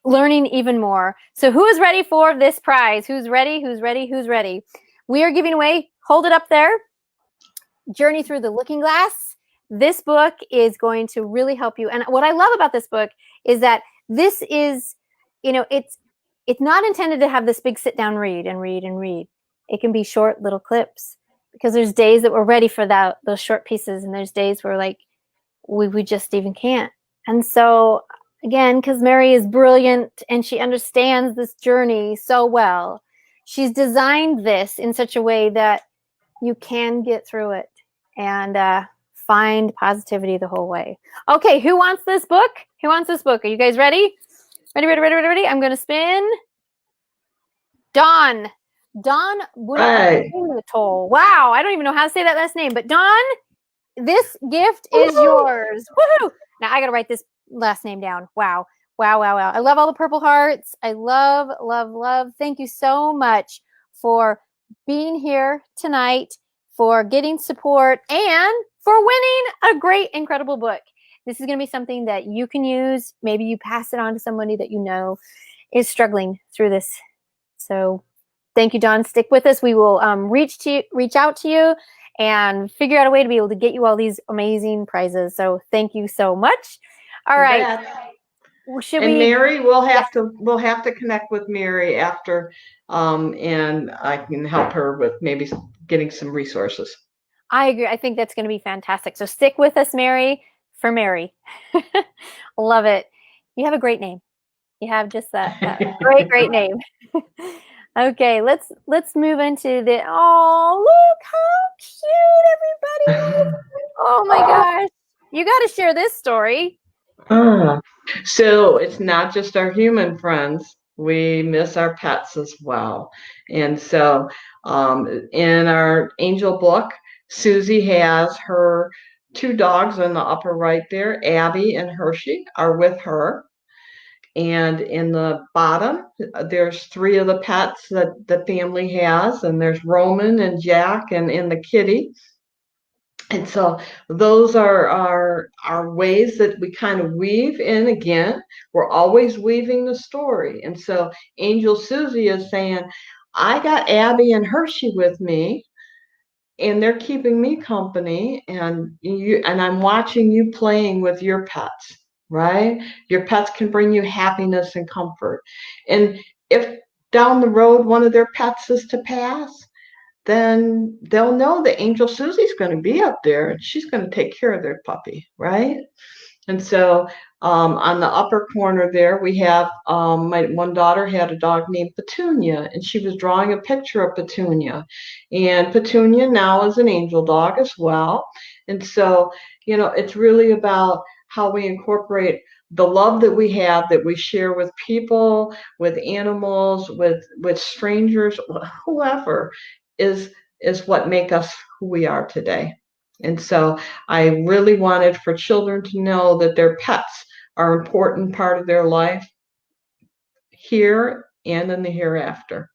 learning even more. So who is ready for this prize? Who's ready? Who's ready? Who's ready? We are giving away, hold it up there, Journey Through the Looking Glass. This book is going to really help you. And what I love about this book is that this is, it's not intended to have this big sit down read and read and read. It can be short little clips, because there's days that we're ready for those short pieces, and there's days where like we just even can't. And so again, because Mary is brilliant and she understands this journey so well, she's designed this in such a way that you can get through it and find positivity the whole way. Okay, who wants this book? Who wants this book? Are you guys ready? Ready? I'm going to spin. Dawn Boonyachlito. Wow, I don't even know how to say that last name, but Dawn, this gift is yours. Woohoo! Now I got to write this last name down. Wow. I love all the purple hearts. I love. Thank you so much for being here tonight, for getting support, and for winning a great, incredible book. This is going to be something that you can use. Maybe you pass it on to somebody that you know is struggling through this. So thank you, Dawn. Stick with us. We will reach out to you and figure out a way to be able to get you all these amazing prizes. So thank you so much. All right. Mary, we'll have to connect with Mary after, and I can help her with maybe getting some resources. I agree. I think that's going to be fantastic. So stick with us, Mary, for Mary. Love it. You have a great name. You have just that great name. Okay, let's move into the. Oh, look how cute everybody is! Oh my gosh, you got to share this story. So it's not just our human friends. We miss our pets as well. And so in our angel book, Susie has her two dogs in the upper right there. Abby and Hershey are with her. And in the bottom, there's three of the pets that the family has. And there's Roman and Jack and the kitty. And so those are our ways that we kind of weave in again. We're always weaving the story. And so Angel Susie is saying, I got Abby and Hershey with me, and they're keeping me company, and I'm watching you playing with your pets, right? Your pets can bring you happiness and comfort. And if down the road one of their pets is to pass, then they'll know that Angel Susie's going to be up there and she's going to take care of their puppy, right? And so on the upper corner there, we have my one daughter had a dog named Petunia, and she was drawing a picture of Petunia. And Petunia now is an angel dog as well. And so, it's really about how we incorporate the love that we have, that we share with people, with animals, with strangers, whoever, is what make us who we are today. And so I really wanted for children to know that their pets are an important part of their life here and in the hereafter.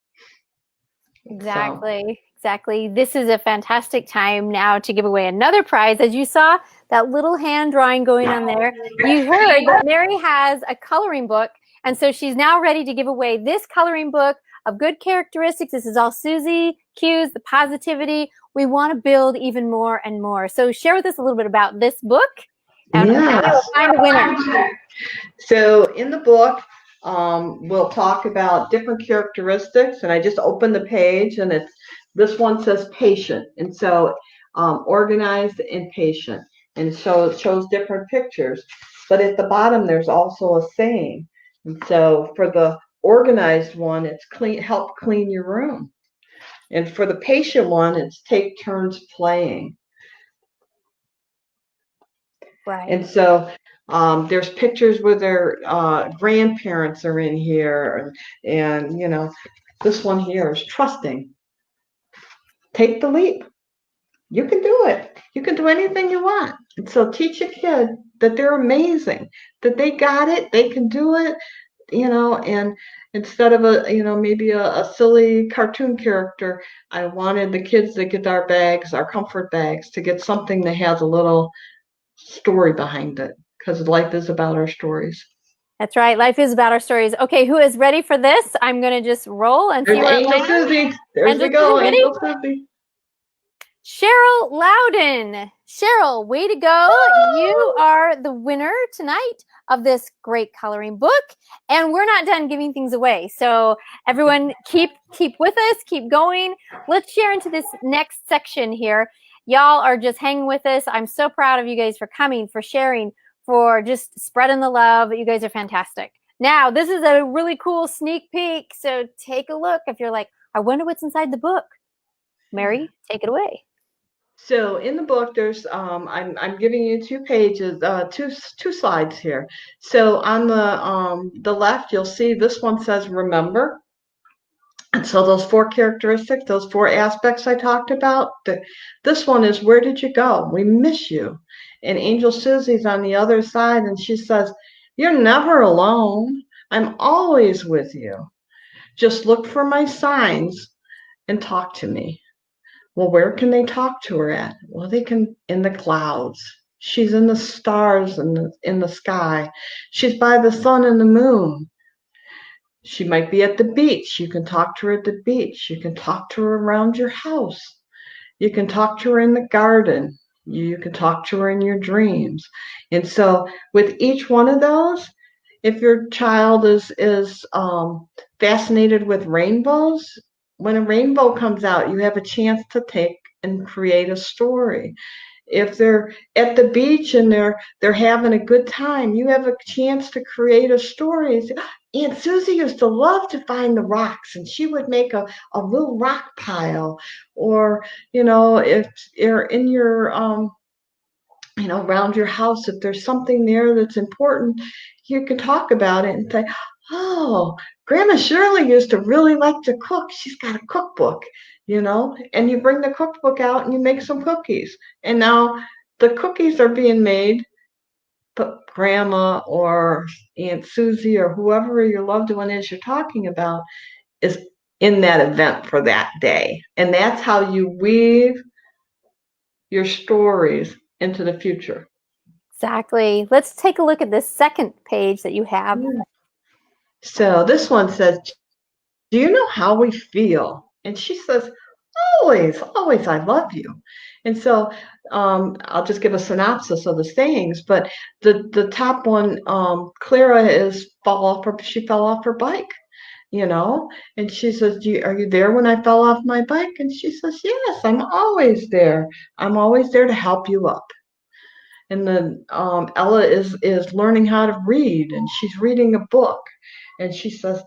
Exactly. Exactly. This is a fantastic time now to give away another prize. As you saw, that little hand drawing going on there. You heard that Mary has a coloring book, and so she's now ready to give away this coloring book of good characteristics. This is all Susie cues, the positivity. We want to build even more and more. So share with us a little bit about this book, and how we will find a winner. So in the book, we'll talk about different characteristics, and I just opened the page, and this one says patient, and so organized and patient, and so it shows different pictures. But at the bottom, there's also a saying, and so for the organized one, it's help clean your room, and for the patient one, it's take turns playing. Right. And so there's pictures where their grandparents are in here, and this one here is trusting. Take the leap. You can do it. You can do anything you want. And so teach a kid that they're amazing, that they got it, they can do it, and instead of maybe a silly cartoon character, I wanted the kids that get our bags, our comfort bags, to get something that has a little story behind it, because life is about our stories. That's right. Life is about our stories. Okay, who is ready for this? I'm going to just roll and see where it lands. Susie. There we go. Angel Susie. Cheryl Lowden. Cheryl, way to go. You are the winner tonight of this great coloring book. And we're not done giving things away. So everyone keep with us, keep going. Let's share into this next section here. Y'all are just hanging with us. I'm so proud of you guys for coming, for sharing, for just spreading the love. You guys are fantastic. Now, this is a really cool sneak peek. So take a look if you're like, I wonder what's inside the book. Mary, take it away. So in the book, there's I'm giving you 2 pages, two slides here. So on the left, you'll see this one says remember. And so those 4 characteristics, those 4 aspects I talked about, this one is where did you go? We miss you. And Angel Susie's on the other side, and she says, you're never alone. I'm always with you. Just look for my signs and talk to me. Well, where can they talk to her at? Well, they can in the clouds. She's in the stars in the sky. She's by the sun and the moon. She might be at the beach. You can talk to her at the beach. You can talk to her around your house. You can talk to her in the garden. You can talk to her in your dreams. And so with each one of those, if your child is fascinated with rainbows, when a rainbow comes out, you have a chance to take and create a story. If they're at the beach and they're having a good time, you have a chance to create a story. Aunt Susie used to love to find the rocks, and she would make a little rock pile. Or, if you're in your around your house, if there's something there that's important, you can talk about it and say, oh, Grandma Shirley used to really like to cook. She's got a cookbook, and you bring the cookbook out and you make some cookies. And now the cookies are being made, but Grandma or Aunt Susie or whoever your loved one is you're talking about is in that event for that day. And that's how you weave your stories into the future. Exactly. Let's take a look at this second page that you have. So this one says, do you know how we feel? And she says, always, always, I love you. And so I'll just give a synopsis of the sayings, but the top one, Clara she fell off her bike, and she says, are you there when I fell off my bike? And she says, yes, I'm always there. I'm always there to help you up. And then Ella is learning how to read, and she's reading a book, and she says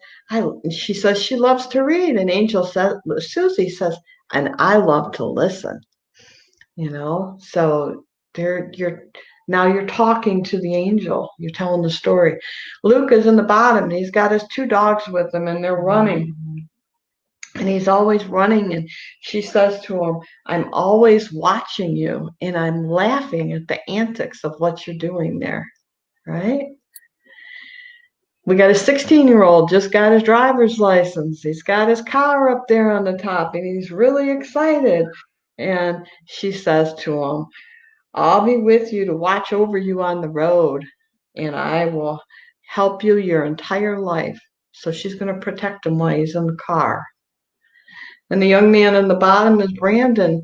she loves to read, and Susie says, and I love to listen. So you're talking to the angel. You're telling the story. Luke is in the bottom, and he's got his 2 dogs with him, and they're running. And he's always running, and she says to him, I'm always watching you, and I'm laughing at the antics of what you're doing there, right? We got a 16-year-old, just got his driver's license. He's got his car up there on the top, and he's really excited. And she says to him, I'll be with you to watch over you on the road, and I will help you your entire life. So she's going to protect him while he's in the car. And the young man on the bottom is Brandon.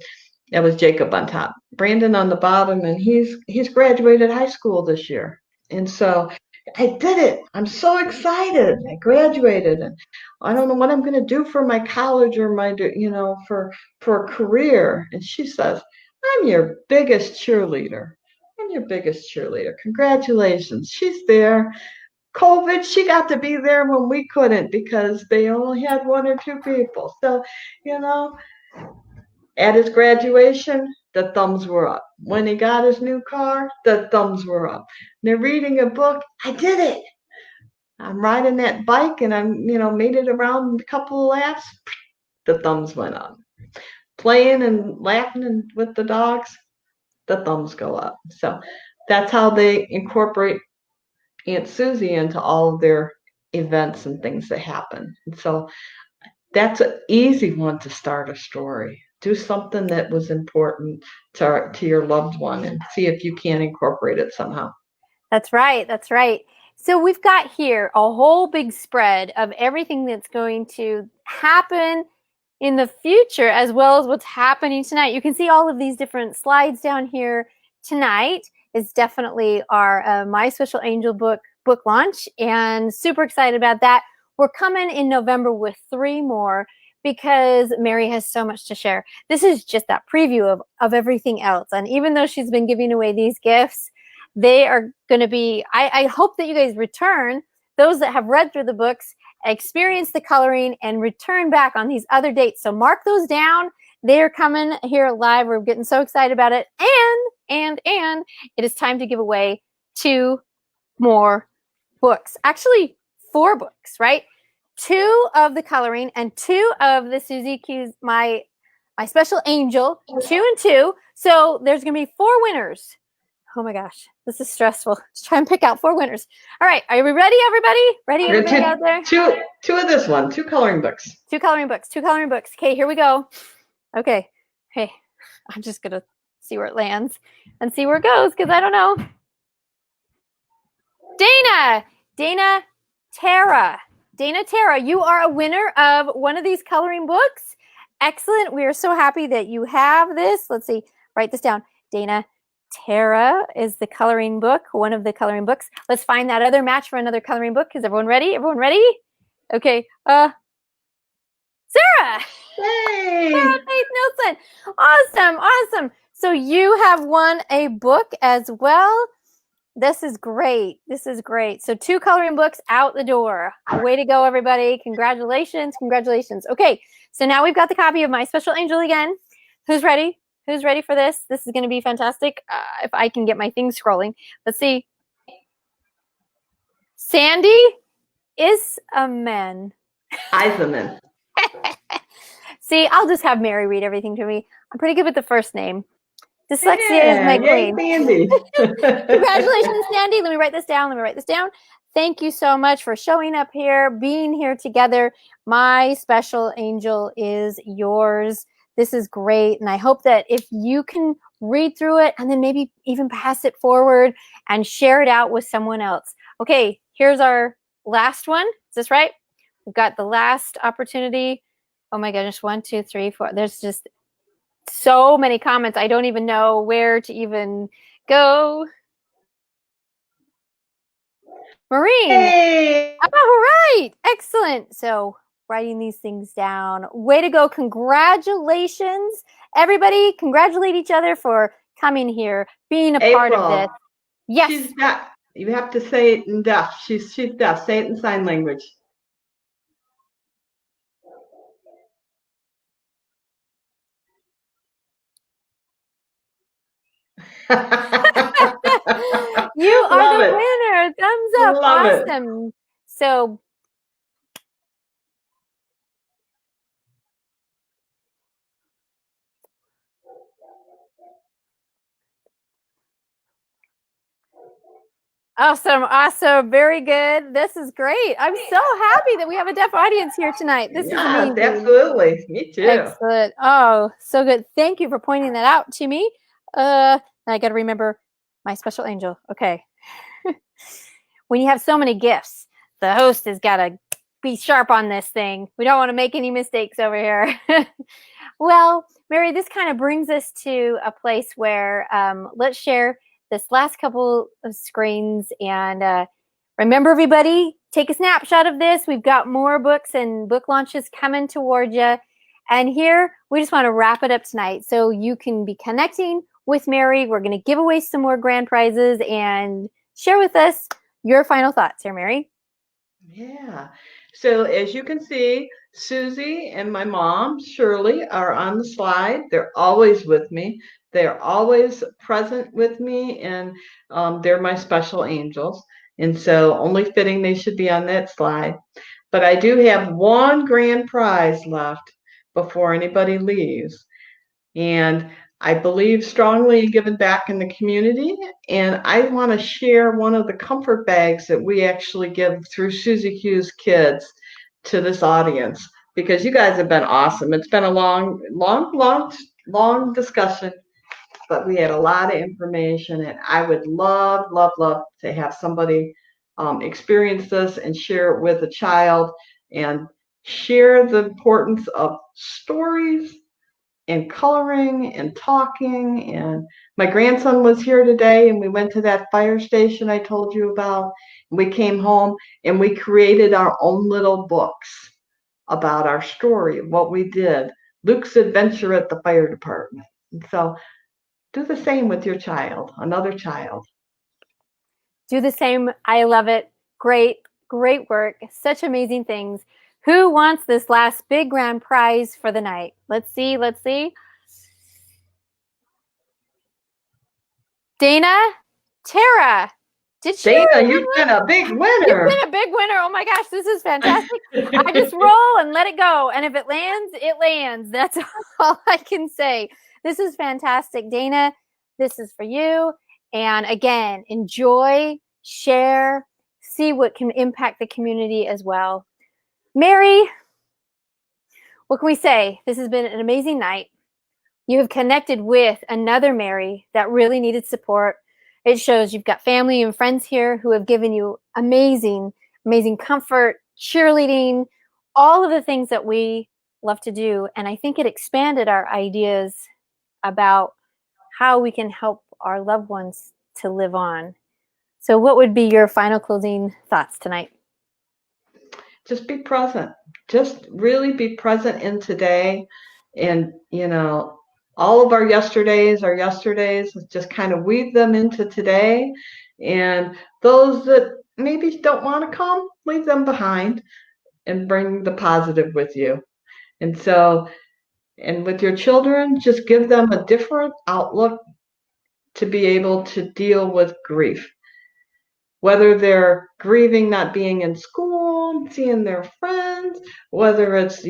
That was Jacob on top. Brandon on the bottom, and he's graduated high school this year. And so I did it. I'm so excited. I graduated, and I don't know what I'm going to do for my college or for a career. And she says, I'm your biggest cheerleader. I'm your biggest cheerleader. Congratulations. She's there. COVID, she got to be there when we couldn't because they only had 1 or 2 people. So, at his graduation, the thumbs were up. When he got his new car, the thumbs were up. They're reading a book. I did it. I'm riding that bike and I'm, made it around a couple of laps. The thumbs went up. Playing and laughing with the dogs, the thumbs go up. So that's how they incorporate Aunt Susie into all of their events and things that happen. And so that's an easy one to start a story. Do something that was important to your loved one and see if you can incorporate it somehow. That's right. That's right. So we've got here a whole big spread of everything that's going to happen in the future as well as what's happening tonight. You can see all of these different slides down here. Tonight is definitely our My Special Angel book launch, and super excited about that. We're coming in November with 3 more because Mary has so much to share. This is just that preview of everything else. And even though she's been giving away these gifts, they are going to be, I hope that you guys return, those that have read through the books, experience the coloring, and return back on these other dates. So mark those down. They are coming here live. We're getting so excited about it. And it is time to give away 2 more books. Actually, 4 books, right? 2 of the coloring and 2 of the Susie Q's My Special Angel, 2 and 2. So there's going to be 4 winners. Oh my gosh, this is stressful. Let's try and pick out 4 winners. All right, are we ready, everybody? Ready, everybody out there? 2 of this one, 2 coloring books. 2 coloring books, 2 coloring books. Okay, here we go. Okay, hey, I'm just going to see where it lands and see where it goes because I don't know. Dana Tara, you are a winner of one of these coloring books. Excellent. We are so happy that you have this. Let's see, write this down. Dana Tara is the coloring book, one of the coloring books. Let's find that other match for another coloring book. Is everyone ready? Everyone ready? Okay. Sara. Hey. Sara Faith Nilsson. Awesome. So you have won a book as well. This is great. So 2 coloring books out the door. Way to go, everybody. Congratulations. Okay, so now we've got the copy of My Special Angel again. Who's ready? Who's ready for this? This is going to be fantastic. If I can get my thing scrolling. Let's see. Sandy is a man. Eisenman. See, I'll just have Mary read everything to me. I'm pretty good with the first name. Dyslexia is my queen. Sandy. Congratulations, Sandy. Let me write this down. Thank you so much for showing up here, being here together. My Special Angel is yours. This is great. And I hope that if you can read through it and then maybe even pass it forward and share it out with someone else. Okay, here's our last one. Is this right? We've got the last opportunity. Oh my goodness, 1, 2, 3, 4. There's just so many comments. I don't even know where to even go. Maureen. Hey. All right. Excellent. So writing these things down. Way to go. Congratulations. Everybody, congratulate each other for coming here, being a part of this. Yes. She's deaf. You have to say it in deaf. She's deaf. Say it in sign language. You are the winner. Thumbs up. Awesome. So awesome. Very good. This is great. I'm so happy that we have a deaf audience here tonight. This is amazing. Absolutely. Me too. Excellent. Oh, so good. Thank you for pointing that out to me. I got to remember My Special Angel. Okay. When you have so many gifts, the host has got to be sharp on this thing. We don't want to make any mistakes over here. Well, Mary, this kind of brings us to a place where let's share this last couple of screens and remember, everybody, take a snapshot of this. We've got more books and book launches coming toward you. And here, we just want to wrap it up tonight so you can be connecting with Mary. We're going to give away some more grand prizes and share with us your final thoughts here, Mary. Yeah. So as you can see, Susie and my mom, Shirley, are on the slide. They're always with me. They're always present with me, and they're my special angels. And so only fitting they should be on that slide. But I do have one grand prize left before anybody leaves. And I believe strongly in giving back in the community. And I want to share one of the comfort bags that we actually give through Susie Q's Kids to this audience, because you guys have been awesome. It's been a long discussion, but we had a lot of information, and I would love to have somebody experience this and share it with a child and share the importance of stories and coloring and talking. And my grandson was here today, and we went to that fire station I told you about. We came home and we created our own little books about our story, what we did, Luke's adventure at the fire department. And so do the same with your child, another child. Do the same. I love it. Great work. Such amazing things. Who wants this last big grand prize for the night? Let's see. Dana, Tara. Dana, you've been a big winner. You've been a big winner. Oh my gosh, this is fantastic. I just roll and let it go. And if it lands, it lands. That's all I can say. This is fantastic. Dana, this is for you. And again, enjoy, share, see what can impact the community as well. Mary, what can we say? This has been an amazing night. You have connected with another Mary that really needed support. It shows you've got family and friends here who have given you amazing comfort, cheerleading, all of the things that we love to do. And I think it expanded our ideas about how we can help our loved ones to live on. So what would be your final closing thoughts tonight? just be present. Just really be present in today. And, all of our yesterdays are yesterdays. Just kind of weave them into today. And those that maybe don't want to come, leave them behind and bring the positive with you. And so, and with your children, just give them a different outlook to be able to deal with grief. Whether they're grieving not being in school, seeing their friends, whether it's,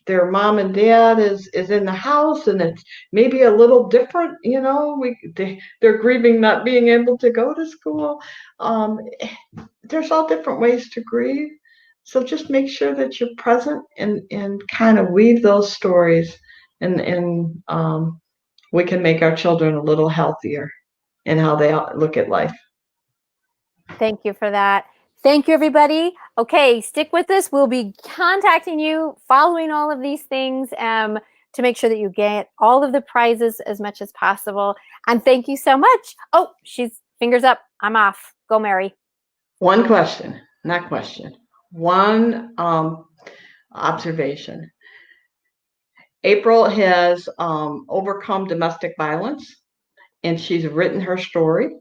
their mom and dad is in the house and it's maybe a little different, they're grieving not being able to go to school. There's all different ways to grieve. So just make sure that you're present and kind of weave those stories and we can make our children a little healthier in how they look at life. Thank you for that. Thank you, everybody. Okay, stick with us. We'll be contacting you, following all of these things to make sure that you get all of the prizes as much as possible. And thank you so much. Oh, she's fingers up. I'm off. Go, Mary. One question, not question. One observation. April has overcome domestic violence, and she's written her story,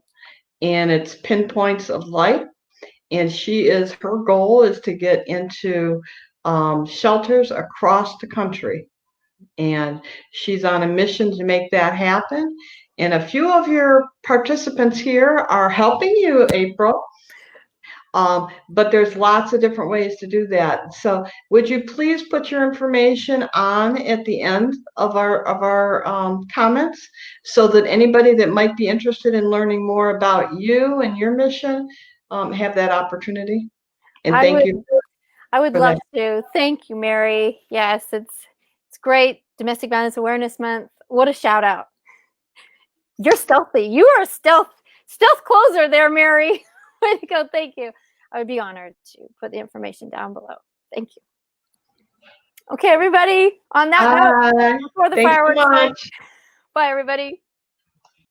and it's pinpoints of light. And her goal is to get into shelters across the country. And she's on a mission to make that happen. And a few of your participants here are helping you, April. But there's lots of different ways to do that. So would you please put your information on at the end of our comments so that anybody that might be interested in learning more about you and your mission have that opportunity? And thank you. I would love to. Thank you, Mary. Yes, it's great. Domestic Violence Awareness Month. What a shout out. You're stealthy. You are stealth closer there, Mary. Way to go. Thank you. I would be honored to put the information down below. Thank you. Okay, everybody. On that note, before the fireworks. Thanks so much. Bye, everybody.